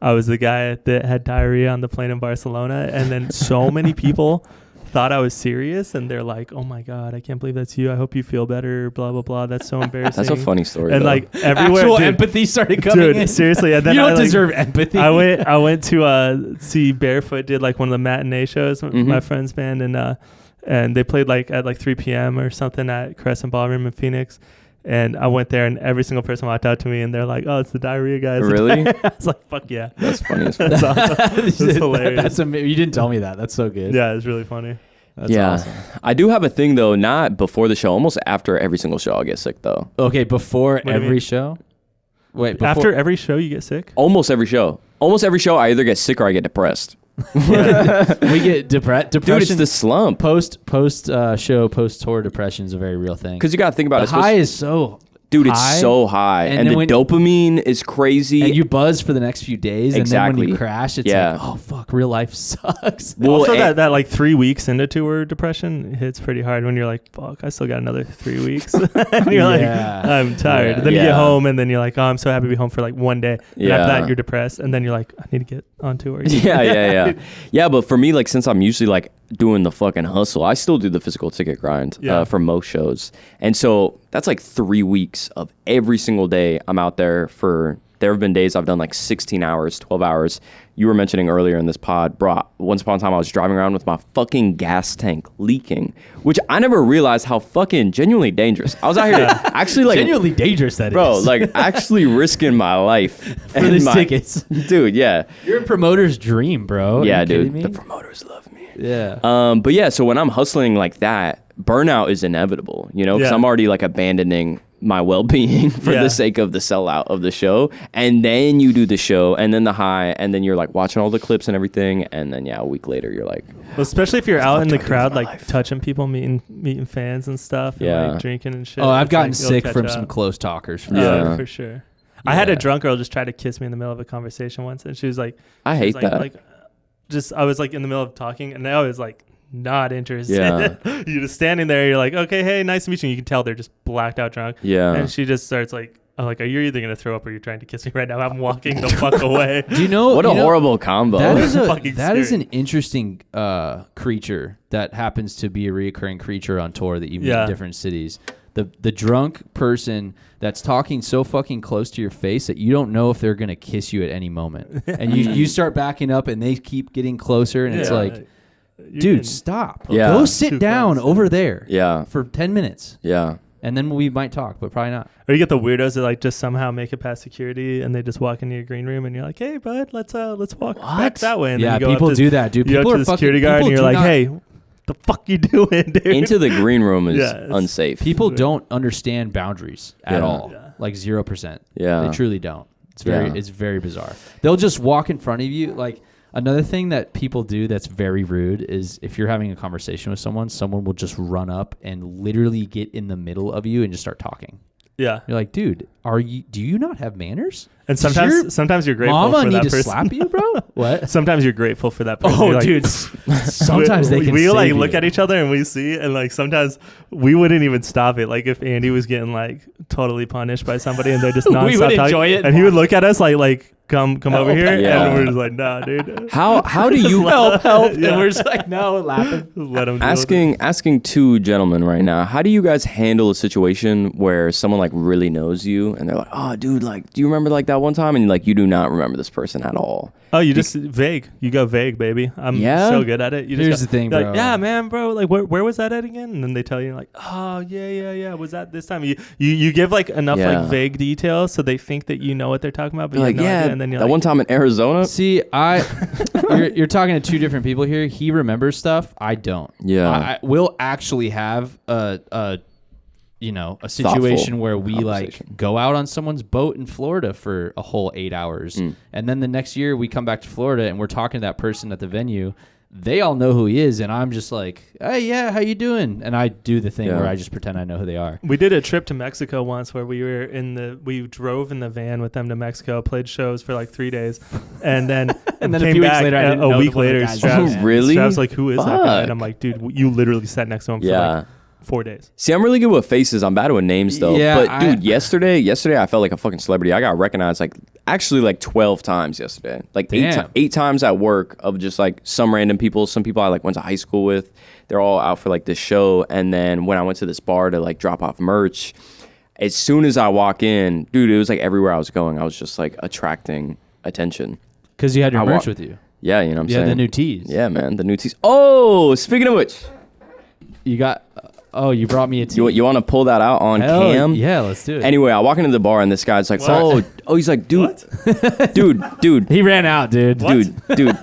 I was the guy that had diarrhea on the plane in Barcelona, and then so many people thought I was serious, and they're like, "Oh my god, I can't believe that's you. I hope you feel better." Blah blah blah. That's so embarrassing. That's a funny story. And though. like everywhere, actual empathy started coming in. Seriously, and then you don't deserve empathy. I went to see Barefoot did like one of the matinee shows, my friend's band, and they played like at like 3 p.m. or something at Crescent Ballroom in Phoenix. And I went there, and every single person walked out to me, and they're like, "Oh, it's the diarrhea guy." Really? I was like, "Fuck yeah!" That's funny as fuck. That's awesome. That's hilarious. You didn't tell me that. That's so good. Yeah, it's really funny. That's awesome. I do have a thing though, not before the show, almost after every single show I'll get sick though. Okay, before every show? Wait, after every show you get sick? Almost every show. Almost every show I either get sick or I get depressed. We get depression. Dude, it's the slump. Post show, post tour depression is a very real thing. Because you got to think about it. The high is so Dude, high, it's so high. And the dopamine is crazy. And you buzz for the next few days. Exactly. And then when you crash, it's like, oh, fuck, real life sucks. Well, also that like 3 weeks into tour depression hits pretty hard when you're like, fuck, I still got another 3 weeks. And you're like, I'm tired. Then you get home, and then you're like, oh, I'm so happy to be home for like one day. And after that, you're depressed. And then you're like, I need to get on tour again. Yeah, but for me, like, since I'm usually like doing the fucking hustle, I still do the physical ticket grind for most shows. And so that's like 3 weeks of every single day I'm out there for. There have been days I've done like 16 hours, 12 hours. You were mentioning earlier in this pod, bro, once upon a time I was driving around with my fucking gas tank leaking, which I never realized how fucking genuinely dangerous. I was out here actually like... Genuinely dangerous, that bro, is. like actually risking my life. For these tickets. Dude, yeah. You're a promoter's dream, bro. Yeah, dude. The promoters love me. Yeah. But yeah, so when I'm hustling like that, burnout is inevitable, you know, because I'm already like abandoning my well-being for the sake of the sellout of the show, and then you do the show, and then the high, and then you're like watching all the clips and everything, and then a week later you're like, well, especially if you're out in the crowd like touching people, meeting fans and stuff, and like drinking and shit. Oh, I've gotten sick from some close talkers. For sure. I had a drunk girl just try to kiss me in the middle of a conversation once, and she was like, I hate that. Like, I was like in the middle of talking, and I was like not interested. You're just standing there, you're like, okay, hey, nice to meet you. You can tell they're just blacked out drunk. And she just starts like, I'm like, are you either gonna throw up or you're trying to kiss me right now? I'm walking the fuck away. Do you know what a horrible combo? That is an interesting creature that happens to be a reoccurring creature on tour that you meet in different cities. The drunk person that's talking so fucking close to your face that you don't know if they're gonna kiss you at any moment, and you start backing up and they keep getting closer, and it's like, dude, stop. Go sit down over there for 10 minutes. And then we might talk, but probably not. Or you get the weirdos that like just somehow make it past security, and they just walk into your green room, and you're like, hey, bud, let's walk back that way. And then you go people do that, dude. You people go up to the security guard, and you're like, hey, the fuck you doing, dude? Into the green room is unsafe. People don't understand boundaries at all. Like 0%. They truly don't. It's very bizarre. They'll just walk in front of you. Like, another thing that people do that's very rude is if you're having a conversation with someone will just run up and literally get in the middle of you and just start talking. You're like, dude, do you not have manners? And sometimes you're grateful Mama for that need to person. slap you, bro? What? Sometimes you're grateful for that person. Oh, Like, dude. Sometimes they can we save like you. look at each other and we see, and like sometimes we wouldn't even stop it. Like if Andy was getting like totally punished by somebody and they're just nonstop We would talking, enjoy it. and he would look at us like come over here, Yeah. and we're just like, nah, dude. How do you help? Yeah. And we're just like, no, laughing. Just let him deal with it. asking two gentlemen right now, how do you guys handle a situation where someone like really knows you and they're like, oh dude, like do you remember like that one time, and like you do not remember this person at all? Oh, you just vague. You go vague, baby. I'm so good at it. You Here's just the thing, you're bro. like, yeah, man, bro. Like, where was that at again? And then they tell you, like, oh, yeah. Was that this time? You give like enough like vague details so they think that you know what they're talking about, but Like, you have no yeah, idea. And then you're that like, one time in Arizona. See, you're talking to two different people here. He remembers stuff. I don't. Yeah. We'll actually have a situation Thoughtful where we conversation. like go out on someone's boat in Florida for a whole 8 hours. And then the next year we come back to Florida and we're talking to that person at the venue. They all know who he is. And I'm just like, hey, yeah, how you doing? And I do the thing where I just pretend I know who they are. we did a trip to Mexico once where we drove in the van with them to Mexico, played shows for like 3 days, and then And then came a few weeks back later, I didn't know a week one of the later. guys. Stravs, Really? Stravs like, who is that guy? Fuck. And I'm like, dude, you literally sat next to him for like 4 days. See, I'm really good with faces. I'm bad with names though. Yeah, but dude, yesterday I felt like a fucking celebrity. I got recognized like 12 times yesterday. Like eight times at work of just like some random people. Some people I like went to high school with. They're all out for like this show. And then when I went to this bar to like drop off merch, as soon as I walk in, dude, it was like everywhere I was going, I was just like attracting attention. Because you had your merch with you. Yeah, you know what I'm saying? Yeah, the new tees. Yeah, man, the new tees. Oh, speaking of which, You got... you brought me a tee. you want to pull that out on Hell, cam? yeah, let's do it. Anyway, I walk into the bar and this guy's like, he's like, dude, dude, He ran out, dude. dude.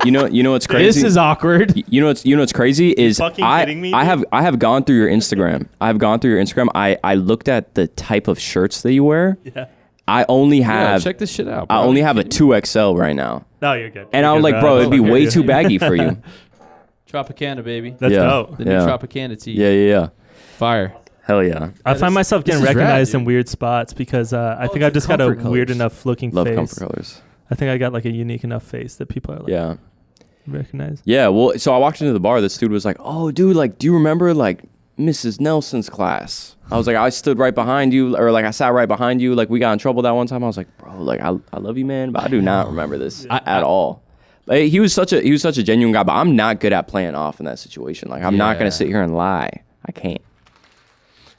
You know what's crazy? This is awkward. You know what's crazy is fucking kidding me, I have gone through your Instagram. I looked at the type of shirts that you wear. Yeah. I only have check this shit out, bro. I only have a 2XL right now. No, you're good. And I was like, bro, it'd be way too baggy for you. Tropicana, baby. That's Yeah. dope. The new Tropicana tee. Yeah. Fire. Hell yeah. I find myself getting this is rad, recognized in dude. weird spots because I think it's I've just got a comfort weird colors. enough looking Love face. comfort colors. I think I got like a unique enough face that people are like Yeah. recognize. Yeah, well, so I walked into the bar. This dude was like, "Oh, dude, like, do you remember like Mrs. Nelson's class?" I was like, "I stood right behind you, or like I sat right behind you. Like we got in trouble that one time." I was like, "Bro, like I love you, man, but I do not remember this at all." But he was such a genuine guy, but I'm not good at playing off in that situation. Like I'm not gonna sit here and lie. I can't.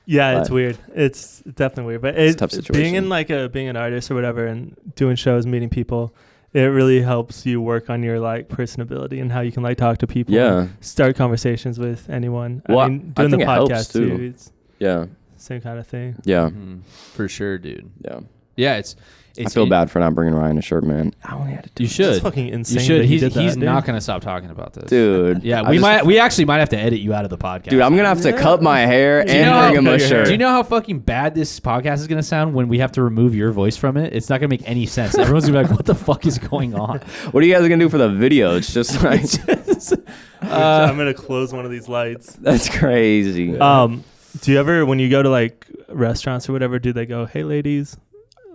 Yeah, it's But- weird. It's definitely weird, but It's a tough situation. being in like being an artist or whatever and doing shows, meeting people, it really helps you work on your like personability and how you can like talk to people. Yeah. and start conversations with anyone. Well, I mean, doing I think the it helps, podcast too. It's Yeah, same kind of thing. yeah, For sure, dude. yeah. Yeah, it's I feel bad for not bringing Ryan a shirt, man. I only had to You should. It's fucking insane. You should. that he He's did that, he's dude. not gonna stop talking about this, dude. Yeah, I we actually might have to edit you out of the podcast, Dude, I'm gonna have to cut my hair and know how- bring him a shirt. Do you know how fucking bad this podcast is gonna sound when we have to remove your voice from it? It's not gonna make any sense. Everyone's gonna be like, "What the fuck is going on?" What are you guys gonna do for the video? It's just like I'm gonna close one of these lights. that's crazy. Do you ever, when you go to like restaurants or whatever, do they go, "Hey, ladies"?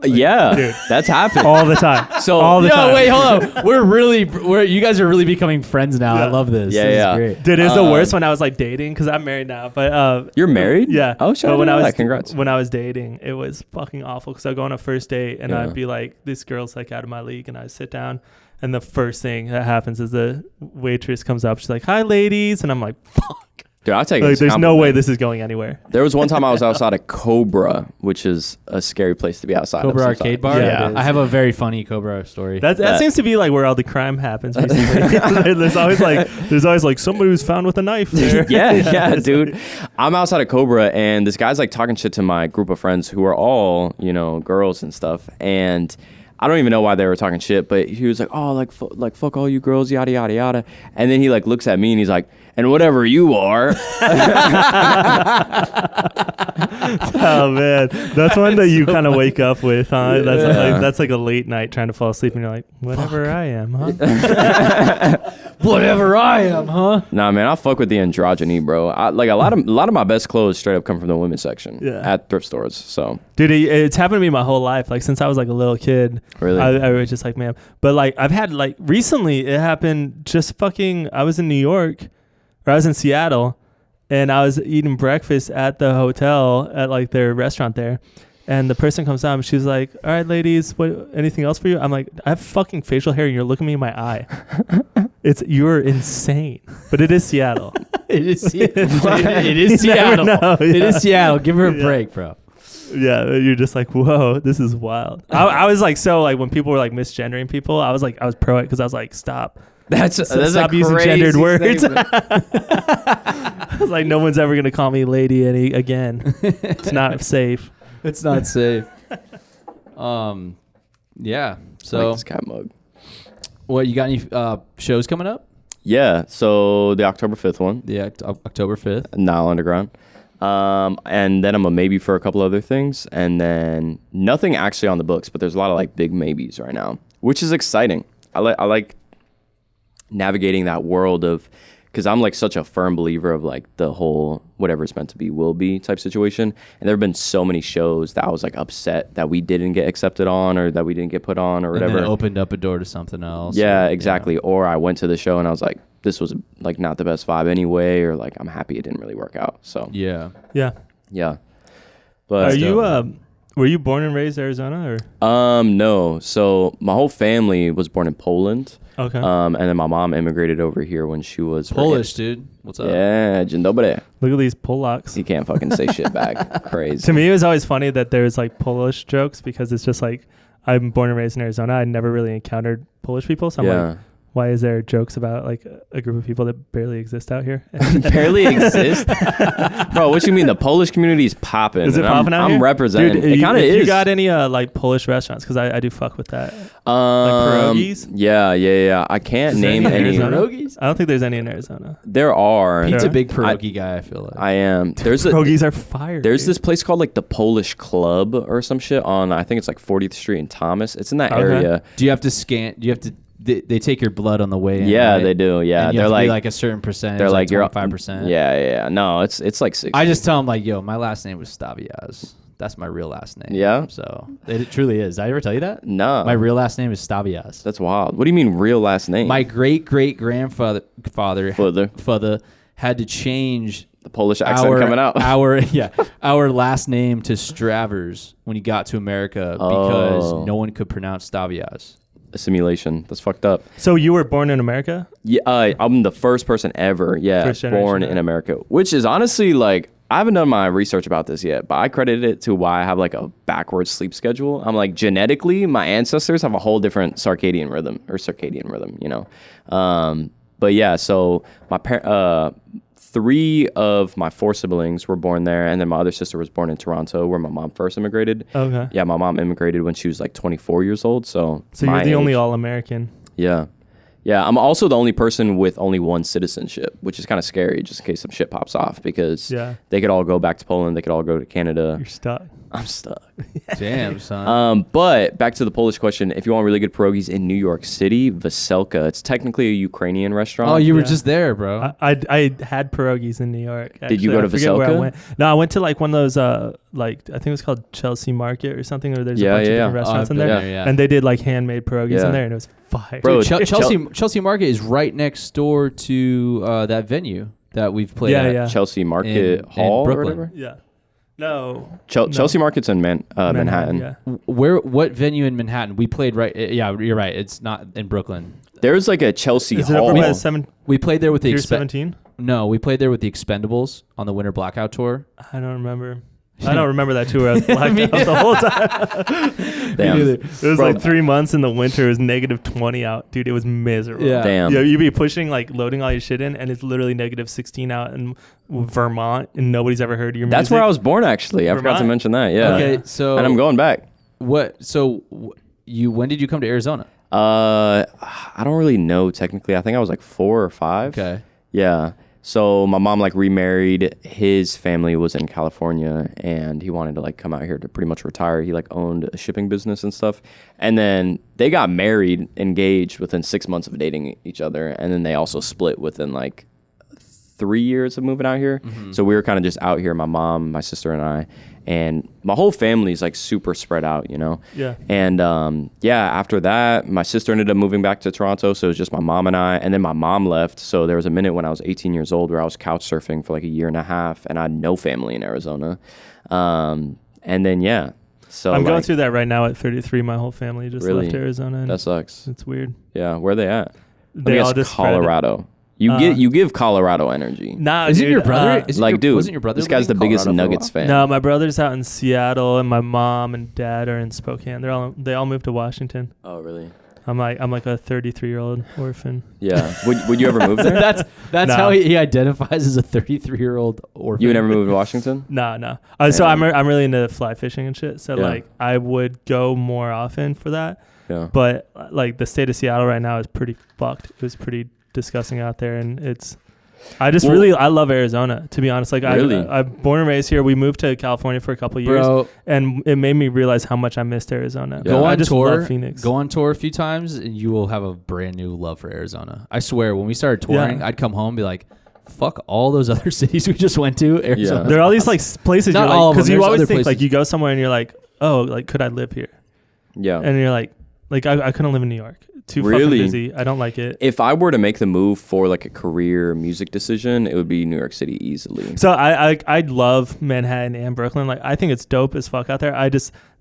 Yeah, dude. that's happened. All the time. So all the time. No, wait, hold on. You guys are really becoming friends now. Yeah. I love this. Yeah, This is yeah. great. Dude, it's the worst when I was like dating because I'm married now. But You're married? yeah. Oh, shout But out when to I was that. Congrats. when I was dating, it was fucking awful because I'd go on a first date and Yeah. I'd be like, "This girl's like out of my league," and I sit down, and the first thing that happens is the waitress comes up. She's like, "Hi, ladies," and I'm like, "Fuck." Dude, I'll take Like, this there's no compliment. way this is going anywhere. There was one time I was outside of Cobra, which is a scary place to be outside Cobra of. Arcade Bar. Yeah, it is. I have a very funny Cobra story. That seems to be like where all the crime happens recently. there's always like somebody who's found with a knife there. yeah, dude. I'm outside of Cobra, and this guy's like talking shit to my group of friends who are all, girls and stuff. And I don't even know why they were talking shit, but he was like, oh, like fuck all you girls, yada, yada, yada. And then he like looks at me and he's like, and whatever you are. Oh man, that's one that you kind of wake up with, huh? That's like a late night trying to fall asleep, and you're like, whatever I am, huh? Whatever I am, huh? Nah, man, I fuck with the androgyny, bro. Like a lot of my best clothes straight up come from the women's section at thrift stores. So, dude, it's happened to me my whole life. Like since I was like a little kid, really, I was just like, man. But like I've had like recently, it happened. Just fucking, I was in New York, or I was in Seattle. And I was eating breakfast at the hotel at like their restaurant there. And the person comes down and she's like, all right, ladies, what, anything else for you? I'm like, I have fucking facial hair and you're looking me in my eye. You're insane. But it is Seattle. It is Seattle. It is Seattle. It is Seattle. Give her a break, bro. Yeah, you're just like, whoa, this is wild. I was like, so like when people were like misgendering people, I was pro it because I was like, stop. Stop using gendered words. I was like, no ony ever gonna call me lady again. It's not safe. It's not safe. Yeah. So I like this cat mug. What, you got any shows coming up? Yeah. So the October 5th one. Yeah, October 5th. Nile Underground. And then I'm a maybe for a couple other things, and then nothing actually on the books, but there's a lot of like big maybes right now, which is exciting. I like navigating that world of, because I'm like such a firm believer of like the whole whatever's meant to be will be type situation. And there have been so many shows that I was like upset that we didn't get accepted on, or that we didn't get put on, or whatever. And then opened up a door to something else. Yeah, exactly. Yeah. Or I went to the show and I was like, this was like not the best vibe anyway, or like I'm happy it didn't really work out. So yeah. But are you were you born and raised Arizona or? No. So my whole family was born in Poland. Okay. And then my mom immigrated over here when she was Polish, dude. What's up? Yeah, dzień dobry. Look at these Polacks. He can't fucking say shit back. Crazy. To me, it was always funny that there's like Polish jokes, because it's just like, I'm born and raised in Arizona. I never really encountered Polish people, so I'm like, why is there jokes about like a group of people that barely exist out here? Barely exist? Bro, what you mean? The Polish community is popping. Is it popping out here? I'm representing. Dude, it kind of is. You got any like Polish restaurants? Because I do fuck with that. Like pierogies? Yeah. I can't name any. Pierogies? I don't think there's any in Arizona. There are. Pete's a big pierogi guy, I feel like. I am. Pierogies are fire. There's this place called like the Polish Club or some shit on, I think it's like 40th Street in Thomas. It's in that area. Do you have to scan? Do you have to? They take your blood on the way in. Yeah, right? They do. Yeah, and they're like a certain percentage. They're like 25%. Yeah. No, it's like 60. I just tell them like, yo, my last name was Stavias. That's my real last name. Yeah. So it truly is. Did I ever tell you that? No. My real last name is Stavias. That's wild. What do you mean real last name? My great grandfather had to change the Polish accent coming out. our last name to Stravs when he got to America because no one could pronounce Stavias. Assimilation. That's fucked up. So you were born in America? Yeah, I'm the first person ever, born in America, which is honestly like, I haven't done my research about this yet, but I credit it to why I have like a backwards sleep schedule. I'm like, genetically, my ancestors have a whole different circadian rhythm, you know? But yeah, so my 3 of my 4 siblings were born there, and then my other sister was born in Toronto, where my mom first immigrated. Okay. Yeah, my mom immigrated when she was like 24 years old. So you're the only all-American. Yeah. Yeah, I'm also the only person with only 1 citizenship, which is kind of scary, just in case some shit pops off, because they could all go back to Poland, they could all go to Canada. You're stuck. I'm stuck. Damn, son. But back to the Polish question, if you want really good pierogies in New York City, Veselka, it's technically a Ukrainian restaurant. Oh, you were just there, bro. I had pierogies in New York. Actually. Did you go to Veselka? I went to like one of those, like, I think it was called Chelsea Market or something, or there's a bunch of different restaurants in there. And they did like handmade pierogies in there, and it was fire. Bro, Chelsea Market is right next door to that venue that we've played at. Chelsea Market Hall in Brooklyn. Or whatever? Yeah. No. Chelsea Market's in Manhattan. Yeah. What venue in Manhattan? We played right. Yeah, you're right. It's not in Brooklyn. There's like a Chelsea Is Hall. It over by we played there with the 17? No, we played there with the Expendables on the Winter Blackout tour. I don't remember. I don't remember that tour. I was blacked out the whole time. Damn. It was like 3 months in the winter. It was -20 out. Dude, it was miserable. Yeah. Damn. Yeah, you'd be pushing, like, loading all your shit in, and it's literally -16 out in Vermont, and nobody's ever heard of your music. That's where I was born, actually. I forgot to mention that. Yeah. Okay, so... And I'm going back. What? So... when did you come to Arizona? I don't really know technically. I think I was like 4 or 5. Okay. Yeah. So my mom like remarried. His family was in California, and he wanted to like come out here to pretty much retire. He like owned a shipping business and stuff. And then they got married, engaged within 6 months of dating each other, and then they also split within like 3 years of moving out here. Mm-hmm. So we were kind of just out here, my mom, my sister, and I. And my whole family is like super spread out, you know? Yeah. And after that, my sister ended up moving back to Toronto. So it was just my mom and I. And then my mom left. So there was a minute when I was 18 years old where I was couch surfing for like a year and a half. And I had no family in Arizona. And then, yeah. So I'm going through that right now at 33. My whole family just left Arizona. And that sucks. It's weird. Yeah. Where are they at? They all just Colorado. You give Colorado energy. Nah, isn't dude, your brother? Wasn't your brother? This guy's the biggest Nuggets fan. No, my brother's out in Seattle, and my mom and dad are in Spokane. They all moved to Washington. Oh, really? I'm like a 33-year-old orphan. Yeah. Would you ever move there? that's how he identifies as a 33-year-old orphan. You would never move to Washington? No. So I'm really into fly fishing and shit. So like I would go more often for that. Yeah. But like the state of Seattle right now is pretty fucked. It was pretty disgusting out there, and I love Arizona, to be honest. Like I'm born and raised here. We moved to California for a couple of years, and it made me realize how much I missed Arizona. Yeah. I just love Phoenix. Go on tour a few times and you will have a brand new love for Arizona. I swear, when we started touring, I'd come home and be like, fuck all those other cities we just went to. Arizona. There are all these like places Not all of them. because you always think places. like you go somewhere and you're like, oh, like could I live here? Yeah. And you're like I couldn't live in New York. Too fucking busy. I don't like it. If I were to make the move for like a career music decision, it would be New York City easily. So I love Manhattan and Brooklyn. Like I think it's dope as fuck out there.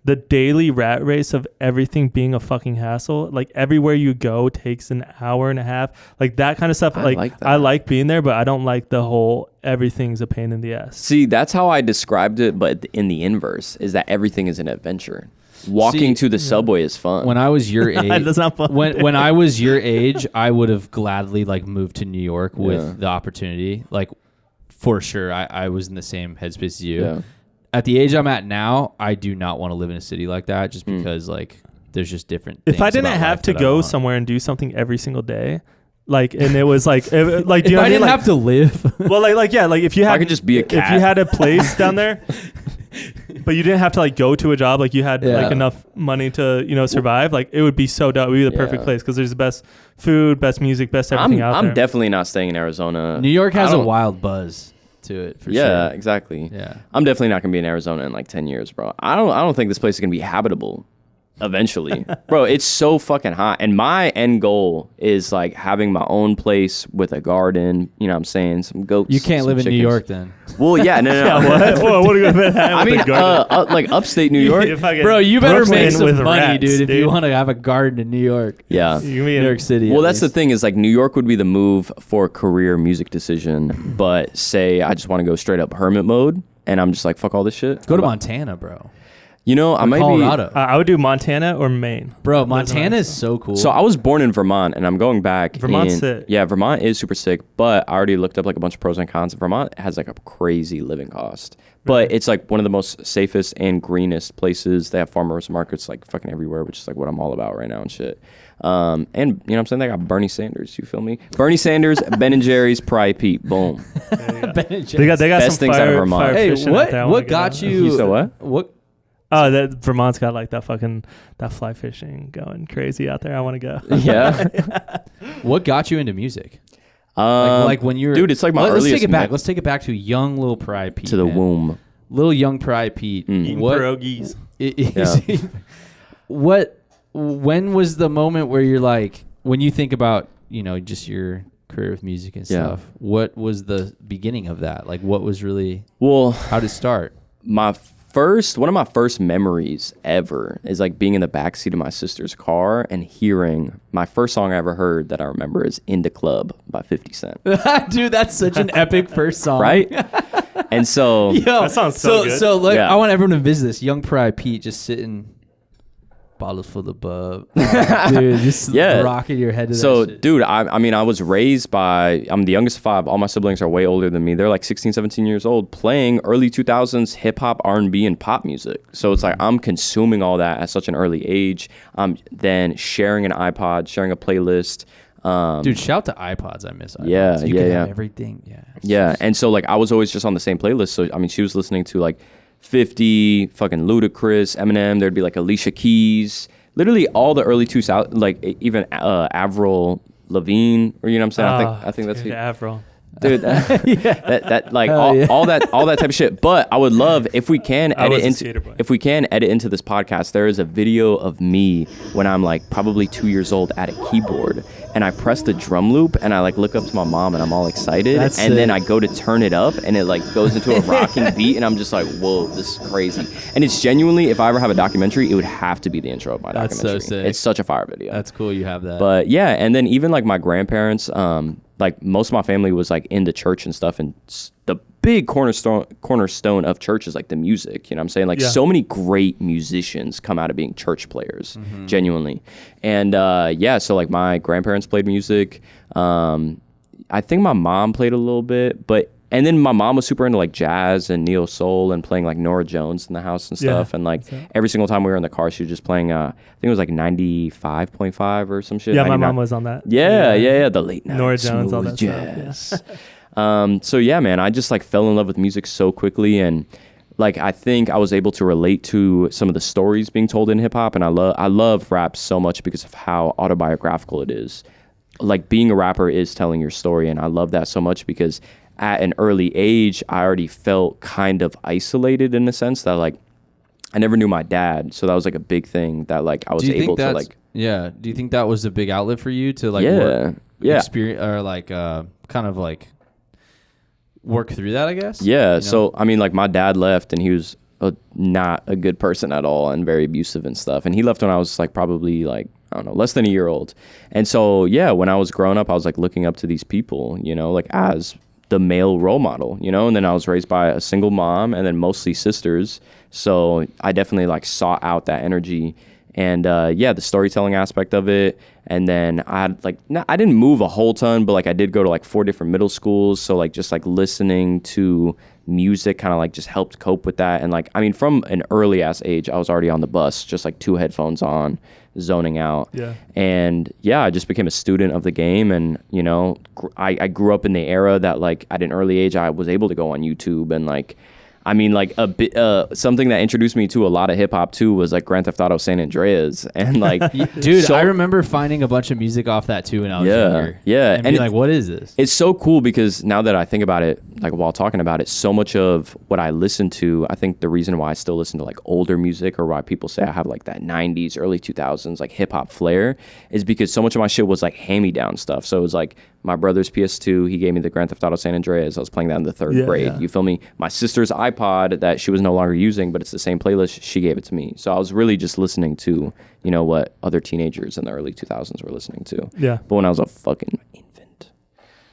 The daily rat race of everything being a fucking hassle. Like everywhere you go takes an hour and a half. Like that kind of stuff. I like being there, but I don't like the whole everything's a pain in the ass. See, that's how I described it, but in the inverse is that everything is an adventure. Walking to the subway is fun. When I was your age, that's not fun. When I was your age, I would have gladly like moved to New York with the opportunity. Like for sure, I was in the same headspace as you. Yeah. At the age I'm at now, I do not want to live in a city like that, just because like there's just different. If I didn't have to go somewhere and do something every single day, like, and it was like, do you know what I mean? I didn't like, have to live. Well, like if you had, I could just be a cat. If you had a place down there. But you didn't have to like go to a job, like you had like enough money to survive. Like it would be so dope. It would be the perfect place because there's the best food, best music, best everything out there. I'm definitely not staying in Arizona. New York has a wild buzz to it. For sure. Yeah, exactly. Yeah, I'm definitely not gonna be in Arizona in like 10 years, bro. I don't think this place is gonna be habitable. Eventually, bro, it's so fucking hot. And my end goal is like having my own place with a garden. You know what I'm saying? Some goats. You can't live in New York then. Well, yeah, no. What are you gonna have? I mean, like upstate New York. Bro, you better make some money, rats, dude, if you want to have a garden in New York. Yeah. New York City. Well, that's the thing is like New York would be the move for a career music decision. But say I just want to go straight up hermit mode and I'm just like, fuck all this shit. Go to Montana, bro. You know, I might Colorado. I would do Montana or Maine. Bro, Montana is so cool. So I was born in Vermont, and I'm going back. Vermont's sick. Yeah, Vermont is super sick, but I already looked up like a bunch of pros and cons. Vermont has like a crazy living cost, but it's like one of the most safest and greenest places. They have farmers markets like fucking everywhere, which is like what I'm all about right now and shit. And you know what I'm saying? They got Bernie Sanders. You feel me? Bernie Sanders, Ben & Jerry's, Pariah Pete. Boom. They got Best some things out of Vermont. Hey, fishing out there. what got you? You said what? What? Oh, that Vermont's got like that fly fishing going crazy out there. I want to go. Yeah. What got you into music? Like when you're, dude, it's like my earliest. Let's take it back. Let's take it back to young little Pariah Pete. To the womb. Little young Pariah Pete. Eating pierogies. When was the moment where you're like, when you think about, you know, just your career with music and stuff, what was the beginning of that? Like what was really, how did it start? One of my first memories ever is like being in the backseat of my sister's car and hearing my first song I ever heard that I remember is In the Club by 50 Cent. Dude, that's such an epic first song. Right? And so... That sounds so good. So I want everyone to visit this. Young Pariah Pete just sitting bottles full of bub. Dude, just rocking your head to so, that shit. Dude, I mean, I was raised by, I'm the youngest of 5. All my siblings are way older than me. They're like 16, 17 years old playing early 2000s hip hop, R&B, and pop music. So it's like I'm consuming all that at such an early age. I'm then sharing an iPod, sharing a playlist. Dude, shout to iPods. I miss iPods. Yeah, you can have everything. Yeah. Yeah, and so like I was always just on the same playlist. So I mean, she was listening to like 50, fucking Ludacris, Eminem. There'd be like Alicia Keys, literally all the early 2000s, like even Avril Lavigne, or you know what I'm saying? I think that's Avril. Dude, that like all that type of shit. But I would love if we can edit into this podcast. There is a video of me when I'm like probably 2 years old at a keyboard, and I press the drum loop, and I like look up to my mom, and I'm all excited, then I go to turn it up, and it like goes into a rocking beat, and I'm just like, whoa, this is crazy. And it's genuinely, if I ever have a documentary, it would have to be the intro of my documentary. That's so sick. It's such a fire video. That's cool. You have that. But yeah, and then even like my grandparents, like most of my family was like in the church and stuff, and the big cornerstone of church is like the music, you know what I'm saying? Like so many great musicians come out of being church players, genuinely. And so like my grandparents played music. I think my mom played a little bit, and then my mom was super into like jazz and neo soul and playing like Nora Jones in the house and stuff. And like every single time we were in the car, she was just playing, I think it was like 95.5 or some shit. Yeah, my mom was on that. Yeah. The late night Nora Jones, all that jazz. Stuff. So yeah, man, I just like fell in love with music so quickly. And like, I think I was able to relate to some of the stories being told in hip hop. And I love rap so much because of how autobiographical it is. Like being a rapper is telling your story. And I love that so much because at an early age, I already felt kind of isolated in the sense that like I never knew my dad, so that was like a big thing that like I was able to like. Yeah. Do you think that was a big outlet for you to like experience or like kind of like work through that? I guess. Yeah. You know? So I mean, like my dad left, and he was not a good person at all, and very abusive and stuff. And he left when I was like probably like, I don't know, less than a year old. And so yeah, when I was growing up, I was like looking up to these people, you know, like as the male role model, you know. And then I was raised by a single mom and then mostly sisters, so I definitely like sought out that energy. And the storytelling aspect of it. And then I had like I didn't move a whole ton, but like I did go to like 4 different middle schools, so like just like listening to music kind of like just helped cope with that. And like I mean, from an early ass age, I was already on the bus, just like 2 headphones on, zoning out. And I just became a student of the game. And you know, I grew up in the era that like at an early age I was able to go on YouTube. And like I mean, like a bit, something that introduced me to a lot of hip hop too was like Grand Theft Auto San Andreas, and like, dude, I remember finding a bunch of music off that too when I was younger. Yeah, and being like, what is this? It's so cool because now that I think about it, like while talking about it, so much of what I listen to, I think the reason why I still listen to like older music, or why people say I have like that 90s, early 2000s like hip hop flair, is because so much of my shit was like hand-me-down stuff. So it was like my brother's PS2, he gave me the Grand Theft Auto San Andreas. I was playing that in the 3rd grade. You feel me? My sister's iPod that she was no longer using, but it's the same playlist, she gave it to me. So I was really just listening to, you know, what other teenagers in the early 2000s were listening to. Yeah. But when I was a fucking infant.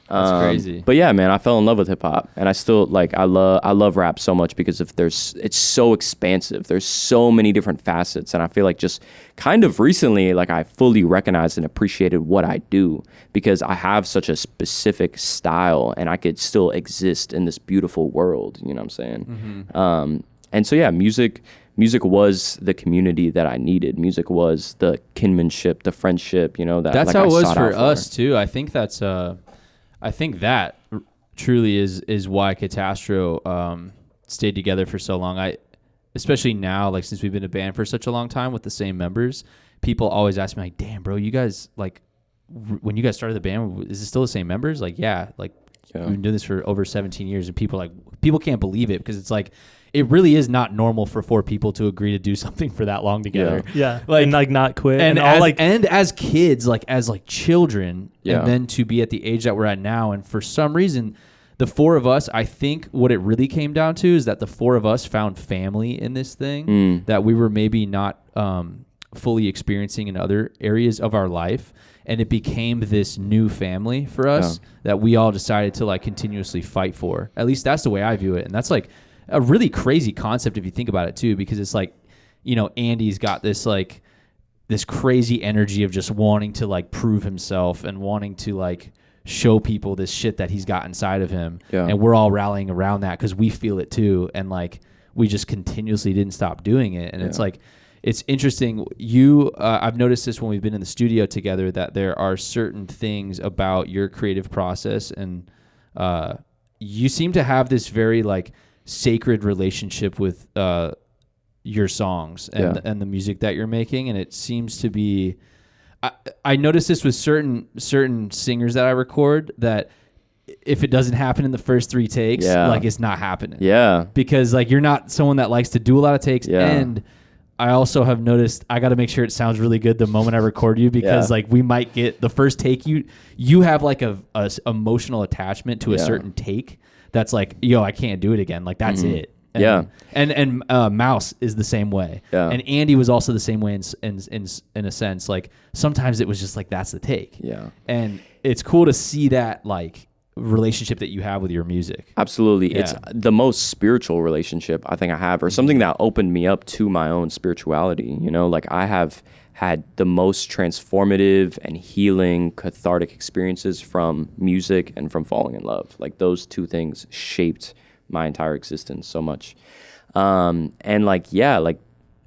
That's crazy. But yeah, man, I fell in love with hip hop, and I still like I love rap so much because it's so expansive. There's so many different facets, and I feel like just kind of recently, like I fully recognized and appreciated what I do because I have such a specific style, and I could still exist in this beautiful world. You know what I'm saying? And so yeah, music was the community that I needed. Music was the kinship, the friendship. You know that's like how it was for us too. I think that's I think that truly is why Katastro stayed together for so long. Especially now, like since we've been a band for such a long time with the same members, people always ask me like, "Damn, bro, you guys like when you guys started the band, is it still the same members?" Like, yeah, like we've been doing this for over 17 years, and people can't believe it because it's like it really is not normal for 4 people to agree to do something for that long together. Yeah. And like not quit. And as kids, like as like children, and then to be at the age that we're at now. And for some reason, the 4 of us, I think what it really came down to is that the 4 of us found family in this thing that we were maybe not fully experiencing in other areas of our life. And it became this new family for us that we all decided to like continuously fight for. At least that's the way I view it. And that's like a really crazy concept if you think about it too, because it's like, you know, Andy's got this like this crazy energy of just wanting to like prove himself and wanting to like show people this shit that he's got inside of him. Yeah. And we're all rallying around that because we feel it too. And like, we just continuously didn't stop doing it. And it's like, it's interesting. I've noticed this when we've been in the studio together, that there are certain things about your creative process, and you seem to have this very like sacred relationship with your songs and the music that you're making. And it seems to be, I noticed this with certain singers that I record, that if it doesn't happen in the first 3 takes, like it's not happening. Yeah. Because like you're not someone that likes to do a lot of takes. Yeah. And I also have noticed I got to make sure it sounds really good the moment I record you, because like we might get the first take, you have like a emotional attachment to a certain take that's like, yo, I can't do it again. Like that's it. And Mouse is the same way. Yeah. And Andy was also the same way in a sense. Like sometimes it was just like that's the take. Yeah. And it's cool to see that like relationship that you have with your music. Absolutely. Yeah. It's the most spiritual relationship I think I have, or something that opened me up to my own spirituality. You know, like I have had the most transformative and healing, cathartic experiences from music and from falling in love. Like those 2 things shaped my entire existence so much. And like, yeah, like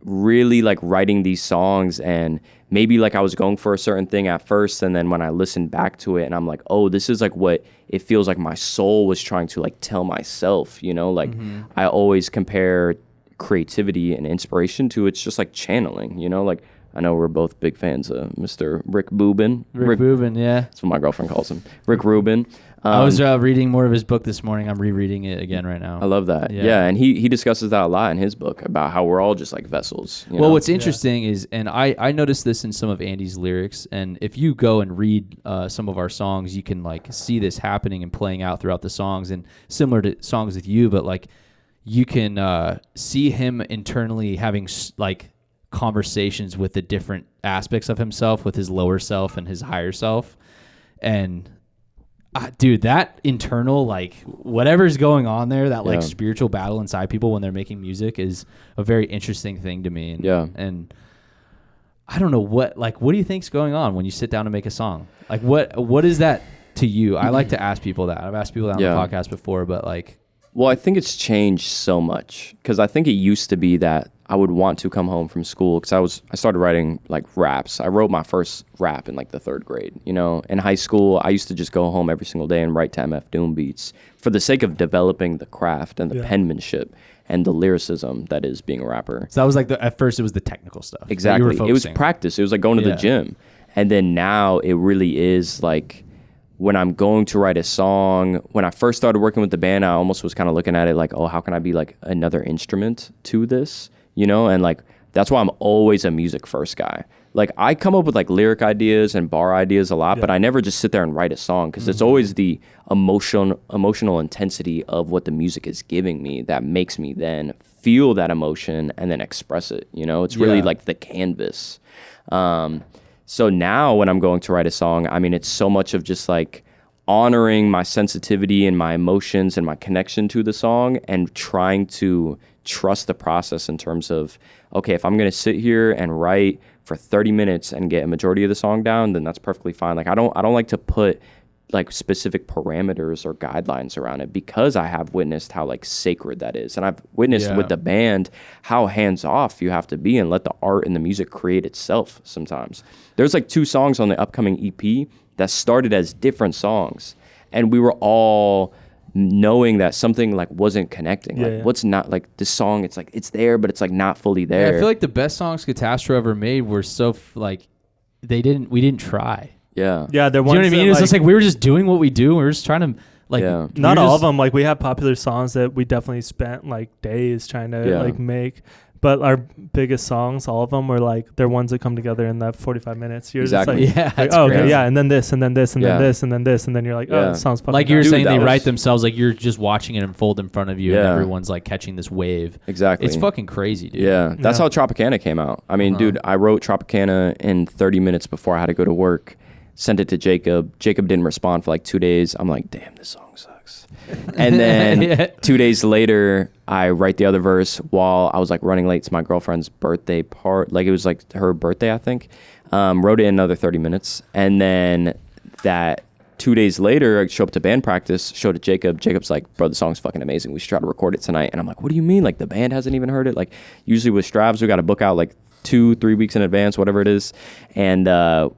really like writing these songs, and maybe like I was going for a certain thing at first, and then when I listened back to it and I'm like, oh, this is like what it feels like my soul was trying to like tell myself, you know, like I always compare creativity and inspiration to, it's just like channeling, you know, like I know we're both big fans of Mr. Rick Rubin. Rick Rubin, yeah. That's what my girlfriend calls him. Rick Rubin. I was reading more of his book this morning. I'm rereading it again right now. I love that. Yeah, and he discusses that a lot in his book, about how we're all just like vessels. You know? What's interesting is, and I noticed this in some of Andy's lyrics, and if you go and read some of our songs, you can like see this happening and playing out throughout the songs, and similar to songs with you, but like you can see him internally having like conversations with the different aspects of himself, with his lower self and his higher self. And dude, that internal, like whatever's going on there, that like spiritual battle inside people when they're making music is a very interesting thing to me. And I don't know what do you think's going on when you sit down to make a song? Like what is that to you? I like to ask people that. I've asked people that on the podcast before, but like, well, I think it's changed so much, because I think it used to be that I would want to come home from school, because I started writing like raps. I wrote my first rap in like the 3rd grade. You know, in high school, I used to just go home every single day and write to MF Doom beats for the sake of developing the craft and the penmanship and the lyricism that is being a rapper. So that was like at first it was the technical stuff. Exactly. It was practice. It was like going to the gym. And then now it really is like, when I'm going to write a song, when I first started working with the band, I almost was kind of looking at it like, oh, how can I be like another instrument to this, you know? And like, that's why I'm always a music first guy. Like I come up with like lyric ideas and bar ideas a lot, but I never just sit there and write a song, because it's always the emotional intensity of what the music is giving me that makes me then feel that emotion and then express it. You know, it's really like the canvas. So now when I'm going to write a song, I mean, it's so much of just like honoring my sensitivity and my emotions and my connection to the song, and trying to trust the process in terms of, okay, if I'm going to sit here and write for 30 minutes and get a majority of the song down, then that's perfectly fine. Like I don't like to put like specific parameters or guidelines around it, because I have witnessed how like sacred that is. And I've witnessed with the band how hands off you have to be and let the art and the music create itself sometimes. There's like 2 songs on the upcoming EP that started as different songs, and we were all knowing that something like wasn't connecting. What's not like this song, it's like it's there, but it's like not fully there. I feel like the best songs Katastro ever made were so like we didn't try. Yeah. They're ones. Do you know what I mean? It was just like we were just doing what we do. We were just trying to like. Not all of them. Like we have popular songs that we definitely spent like days trying to like make. But our biggest songs, all of them were like, they're ones that come together in that 45 minutes. You're exactly. Just like, and then this, and then this, and then this, and then this, and then you're like, oh, this sounds fucking like you were saying, they write themselves, like you're just watching it unfold in front of you, and everyone's like catching this wave. Exactly. It's fucking crazy, dude. Yeah, that's how Tropicana came out. I mean, dude, I wrote Tropicana in 30 minutes before I had to go to work. Sent it to Jacob. Jacob didn't respond for like 2 days. I'm like, damn, this song sucks. Lunchbox. And then 2 days later, I write the other verse while I was like running late to my girlfriend's birthday part. Like it was like her birthday, I think. Wrote it in another 30 minutes. And then that 2 days later, I show up to band practice, showed it to Jacob. Jacob's like, bro, the song's fucking amazing. We should try to record it tonight. And I'm like, what do you mean? Like the band hasn't even heard it? Like usually with Stravs, we got to book out like 2-3 weeks in advance, whatever it is. And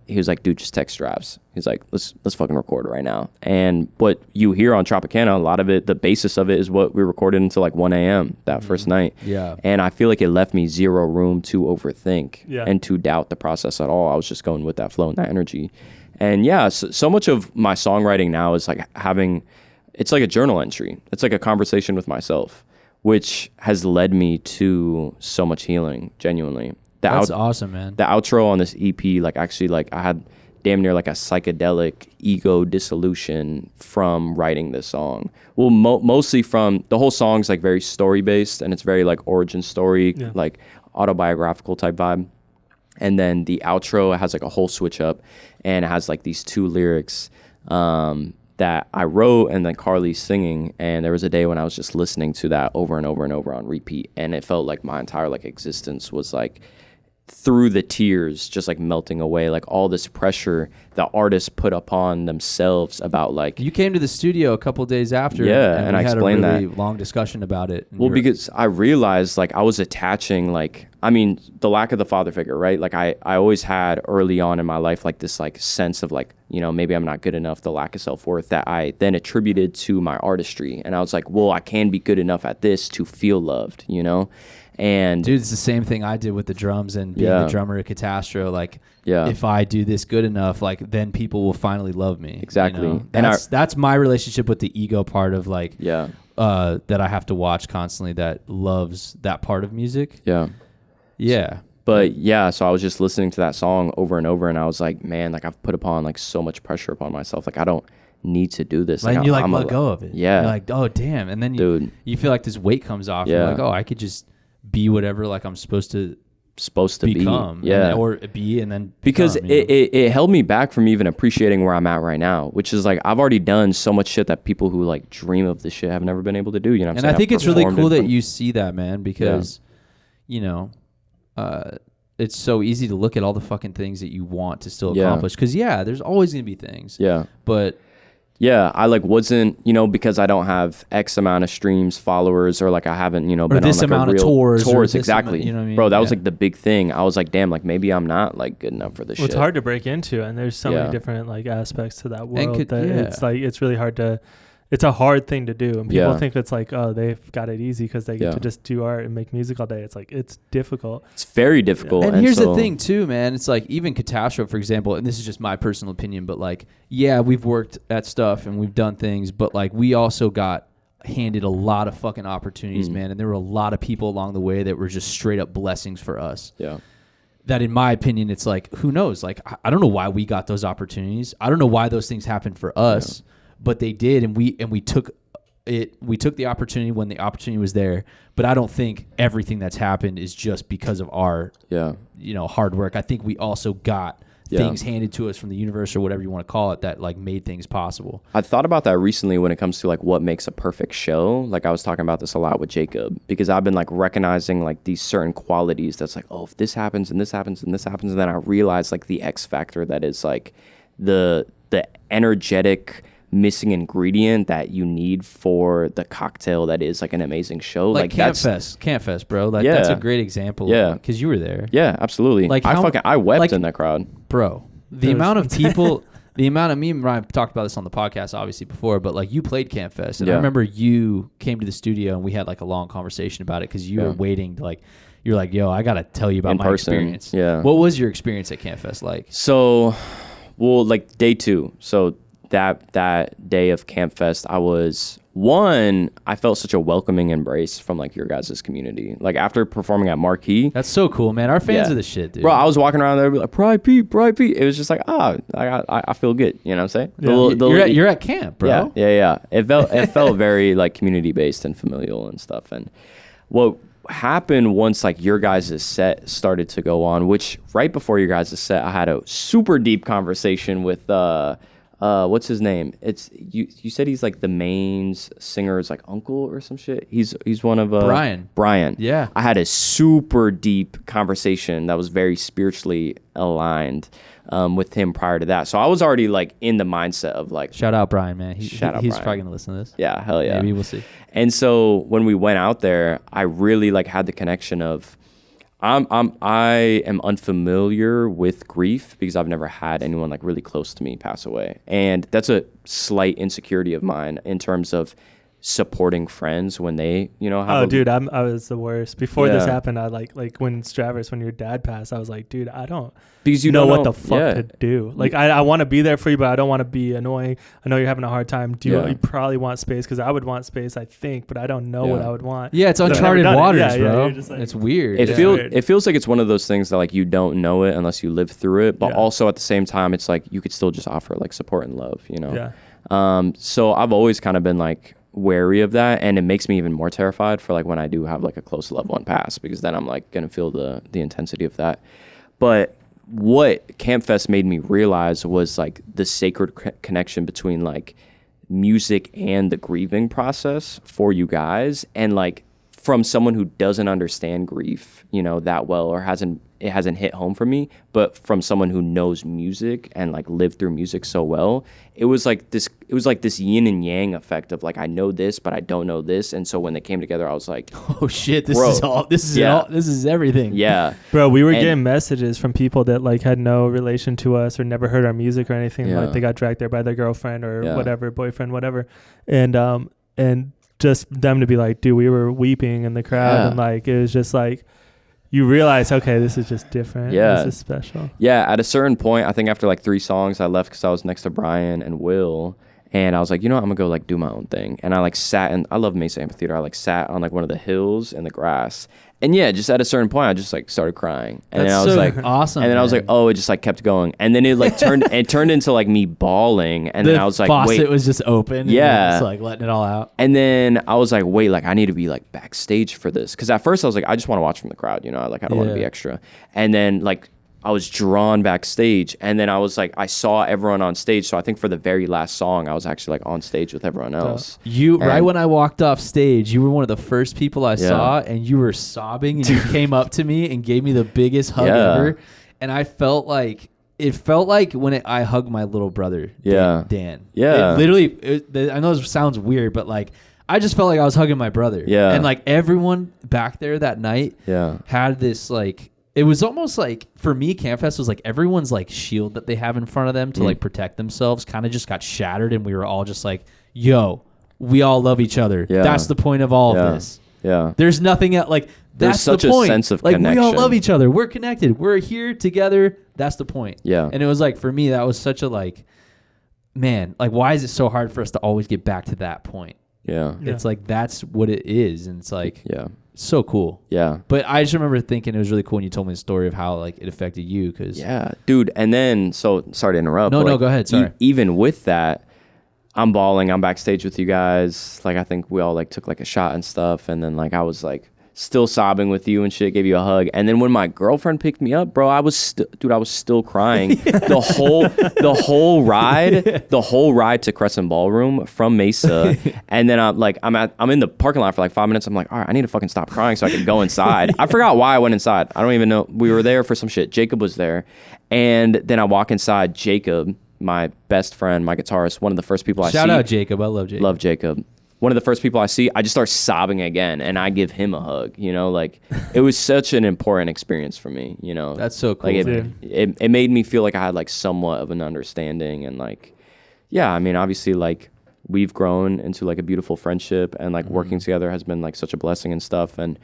he was like, dude, just text Stravs. He's like, let's fucking record it right now. And what you hear on Tropicana, a lot of it, the basis of it is what we recorded until like 1 a.m. that first night. Yeah. And I feel like it left me zero room to overthink and to doubt the process at all. I was just going with that flow and that energy. And yeah, so much of my songwriting now is like it's like a journal entry. It's like a conversation with myself, which has led me to so much healing, genuinely. That's awesome, man. The outro on this EP, like actually like I had damn near like a psychedelic ego dissolution from writing this song. Well, mostly from the whole song's like very story based and it's very like origin story, like autobiographical type vibe. And then the outro has like a whole switch up and it has like these 2 lyrics that I wrote and then Carly's singing. And there was a day when I was just listening to that over and over and over on repeat. And it felt like my entire like existence was like through the tears, just like melting away, like all this pressure the artists put upon themselves about like. You came to the studio a couple days after. Yeah, and I explained had a really long discussion about it. Well, because I realized like I was attaching like, I mean, the lack of the father figure, right? Like I always had early on in my life like this like sense of like, you know, maybe I'm not good enough, the lack of self-worth that I then attributed to my artistry. And I was like, well, I can be good enough at this to feel loved, you know? And dude, it's the same thing I did with the drums and being the drummer at Katastro. Like, if I do this good enough, like then people will finally love me. Exactly. You know? That's my relationship with the ego part of like, that I have to watch constantly that loves that part of music. Yeah. Yeah. But yeah, so I was just listening to that song over and over and I was like, man, like I've put upon like so much pressure upon myself. Like I don't need to do this. Like, and you like let go of it. Yeah. You're like, oh damn. And then you feel like this weight comes off. Yeah. You're like, oh, I could just be whatever like I'm supposed to become. Yeah. Or be and then because become, it held me back from even appreciating where I'm at right now, which is like I've already done so much shit that people who like dream of this shit have never been able to do, you know what I'm saying? And I think it's really cool that you see that, man, because you know, it's so easy to look at all the fucking things that you want to still accomplish because there's always gonna be things, but I like wasn't, you know, because I don't have X amount of streams, followers, or like I haven't, you know, been this on like amount a real of tours, exactly. You know what I mean? Bro, that was like the big thing. I was like, damn, like maybe I'm not like good enough for this shit. It's hard to break into, and there's so many different like aspects to that world it's like it's really hard to. It's a hard thing to do, and people think it's like, oh, they've got it easy because they get to just do art and make music all day. It's like it's difficult. It's very difficult. And here's the thing too, man. It's like even Katastro, for example, and this is just my personal opinion, but like, we've worked at stuff and we've done things, but like we also got handed a lot of fucking opportunities, man. And there were a lot of people along the way that were just straight up blessings for us. Yeah. That in my opinion, it's like, who knows? Like, I don't know why we got those opportunities. I don't know why those things happened for us. Yeah. But they did, and we took it. We took the opportunity when the opportunity was there. But I don't think everything that's happened is just because of our, hard work. I think we also got things handed to us from the universe or whatever you want to call it that like made things possible. I thought about that recently when it comes to like what makes a perfect show. Like I was talking about this a lot with Jacob because I've been like recognizing like these certain qualities that's like, oh, if this happens and this happens and this happens, and then I realized like the X factor that is like the energetic missing ingredient that you need for the cocktail that is like an amazing show. Like Camp Fest, bro. Like that's a great example. Yeah, because you were there. Yeah, absolutely. Like I wept in that crowd, bro. The amount of people, the amount of me and Ryan talked about this on the podcast obviously before, but like you played Camp Fest, and I remember you came to the studio and we had like a long conversation about it because you were waiting to like. You're like, yo, I gotta tell you about my experience. Yeah. What was your experience at Camp Fest like? So, well, like day 2. So. That day of Camp Fest, I felt such a welcoming embrace from like your guys' community. Like after performing at Marquee. That's so cool, man. Our fans are the shit, dude. Bro, I was walking around there like, Pariah Pete. It was just like, I feel good. You know what I'm saying? Yeah. You're at camp, bro. Yeah. It felt very like community based and familial and stuff. And what happened once like your guys' set started to go on, which right before your guys' set, I had a super deep conversation with what's his name? It's you said he's like the main singer's like uncle or some shit. He's one of Brian. Yeah. I had a super deep conversation that was very spiritually aligned with him prior to that. So I was already like in the mindset of like, shout out Brian, man. He's Brian. Probably gonna listen to this. Yeah, hell yeah. Maybe we'll see. And so when we went out there, I really like had the connection of I am unfamiliar with grief because I've never had anyone like really close to me pass away. And that's a slight insecurity of mine in terms of supporting friends when they, have dude, I was the worst. Before this happened, I like when Stravs, when your dad passed, I was like, dude, I don't because you know don't what the fuck to do. Like I want to be there for you, but I don't want to be annoying. I know you're having a hard time. You probably want space because I would want space, I think, but I don't know what I would want. Yeah, it's uncharted waters, bro. Like, it's weird. It feels like it's one of those things that like you don't know it unless you live through it, but also at the same time, it's like you could still just offer like support and love, Yeah. So I've always kind of been like wary of that, and it makes me even more terrified for like when I do have like a close loved one pass, because then I'm like gonna feel the intensity of that. But what Kamp Fest made me realize was like the sacred connection between like music and the grieving process for you guys, and like from someone who doesn't understand grief, that well, or it hasn't hit home for me, but from someone who knows music and like lived through music so well, it was like this yin and yang effect of like, I know this, but I don't know this. And so when they came together, I was like, oh shit, this is everything. Yeah. Bro, we were getting messages from people that like had no relation to us or never heard our music or anything. Yeah. Like they got dragged there by their girlfriend or whatever, boyfriend, whatever. And just them to be like, dude, we were weeping in the crowd, and like it was just like you realize, okay, this is just different. This is special. Yeah, at a certain point, I think after like 3 songs, I left because I was next to Brian and Will, and I was like, I'm gonna go like do my own thing. And I like sat, and I love Mesa Amphitheater. I like sat on like one of the hills in the grass. And just at a certain point, I just like started crying, and then I was like, awesome. And then I was like, oh, it just like kept going, and then it like turned into like me bawling, and then I was like, faucet wait, was just open, and just like letting it all out. And then I was like, wait, like I need to be like backstage for this, because at first I was like, I just want to watch from the crowd, like I don't want to be extra, and then like I was drawn backstage, and then I was like, I saw everyone on stage. So I think for the very last song, I was actually like on stage with everyone else. Right when I walked off stage, you were one of the first people I saw, and you were sobbing, and you came up to me and gave me the biggest hug ever. And I felt like when I hugged my little brother, Dan. Yeah. It literally, I know this sounds weird, but like, I just felt like I was hugging my brother. Yeah. And like everyone back there that night had this like, it was almost like, for me, Kamp Fest was like everyone's like shield that they have in front of them to like protect themselves kind of just got shattered, and we were all just like, yo, we all love each other. Yeah. That's the point of all of this. Yeah. There's nothing else. Like, that's such the point. A sense of like, connection. We all love each other. We're connected. We're here together. That's the point. Yeah. And it was like, for me, that was such a like, man, like, why is it so hard for us to always get back to that point? Yeah. It's like, that's what it is. And it's like, so cool. Yeah. But I just remember thinking it was really cool when you told me the story of how like it affected you. Dude. And then, so sorry to interrupt. No, go ahead. Sorry. Even with that, I'm bawling. I'm backstage with you guys. Like, I think we all like took like a shot and stuff. And then like, I was like still sobbing with you and shit, gave you a hug. And then when my girlfriend picked me up, bro, I was still crying the whole ride to Crescent Ballroom from Mesa. And then I'm in the parking lot for like 5 minutes. I'm like, all right, I need to fucking stop crying so I can go inside. I forgot why I went inside. I don't even know. We were there for some shit. Jacob was there. And then I walk inside. Jacob, my best friend, my guitarist, one of the first people I see. Shout out Jacob. I love Jacob. Love Jacob. One of the first people I see, I just start sobbing again, and I give him a hug. Like it was such an important experience for me. That's so cool. Like it made me feel like I had like somewhat of an understanding, and like, I mean, obviously, like we've grown into like a beautiful friendship, and like working together has been like such a blessing and stuff. And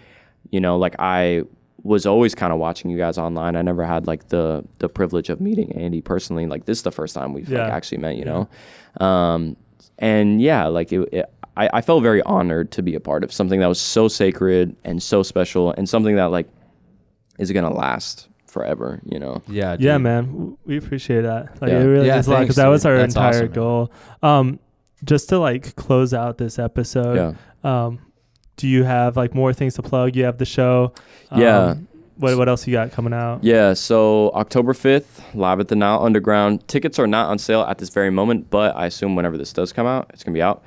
like I was always kind of watching you guys online. I never had like the privilege of meeting Andy personally. Like this is the first time we've like actually met. And like I felt very honored to be a part of something that was so sacred and so special, and something that like is gonna last forever. Yeah. Dude. Yeah, man. We appreciate that. Like it really is a lot, because that was our entire goal. Just to like close out this episode. Do you have like more things to plug? You have the show. What else you got coming out? Yeah, so October 5th, live at the Nile Underground. Tickets are not on sale at this very moment, but I assume whenever this does come out, it's going to be out.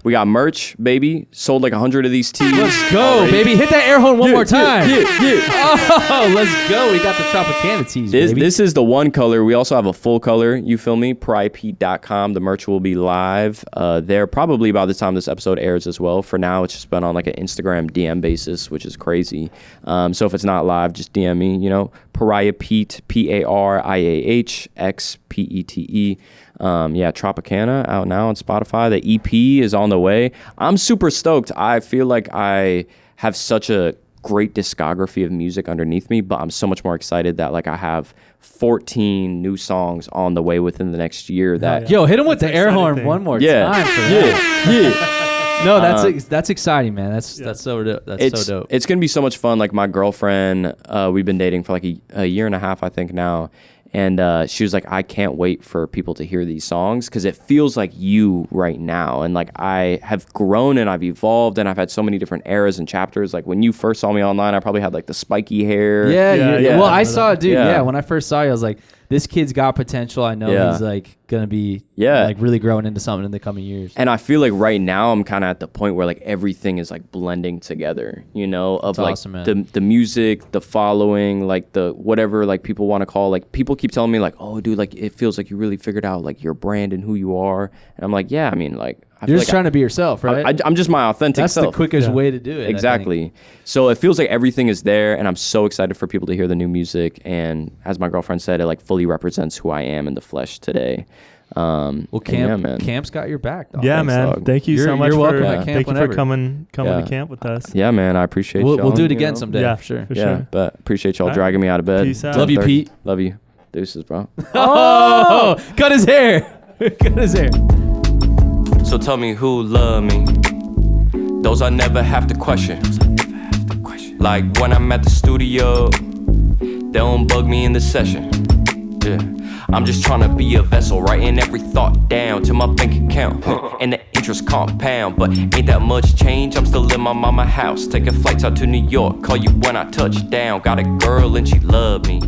We got merch, baby. Sold like 100 of these tees. Let's go, baby. Hit that air horn one more time. Yeah. Oh, let's go. We got the Tropicana tees, baby. This is the one color. We also have a full color. You feel me? PariahPete.com. The merch will be live there probably by the time this episode airs as well. For now, it's just been on like an Instagram DM basis, which is crazy. So if it's not live, just DM me, Pariah Pete, PariahXPete. Tropicana out now on Spotify. The EP is on the way. I'm super stoked. I feel like I have such a great discography of music underneath me, but I'm so much more excited that like I have 14 new songs on the way within the next year. Yo, hit him with the air horn one more time for that. No, that's exciting, man. That's so dope. So dope. It's gonna be so much fun. Like my girlfriend, we've been dating for like a year and a half, I think now. And she was like, I can't wait for people to hear these songs because it feels like you right now. And like I have grown and I've evolved and I've had so many different eras and chapters. Like when you first saw me online, I probably had like the spiky hair. Yeah. Well, I saw it, dude. Yeah. When I first saw you, I was like, this kid's got potential. I know he's like gonna be like really growing into something in the coming years. And I feel like right now I'm kind of at the point where like everything is like blending together, of like awesome, the music, the following, like the whatever like people want to call, like people keep telling me like, oh dude, like it feels like you really figured out like your brand and who you are. And I'm like, yeah, I mean like you're just trying to be yourself, right? I'm just my authentic self. That's the quickest way to do it. Exactly. So it feels like everything is there, and I'm so excited for people to hear the new music. And as my girlfriend said, it like fully represents who I am in the flesh today. Camp's got your back, dog. Yeah, man. Dog. Thank you so much. You're welcome at Camp. Thank you for coming to camp with us. Yeah, man. I appreciate you. We'll do it again someday. Yeah, for sure. Sure. But appreciate y'all dragging me out of bed. Peace out. Love you, Pete. Love you. Deuces, bro. Oh, cut his hair. Cut his hair. So tell me who love me. Those I never have to question. Like when I'm at the studio, they don't bug me in the session. Yeah. I'm just trying to be a vessel, writing every thought down to my bank account. And the interest compound, but ain't that much change. I'm still in my mama house, taking flights out to New York. Call you when I touch down. Got a girl and she love me.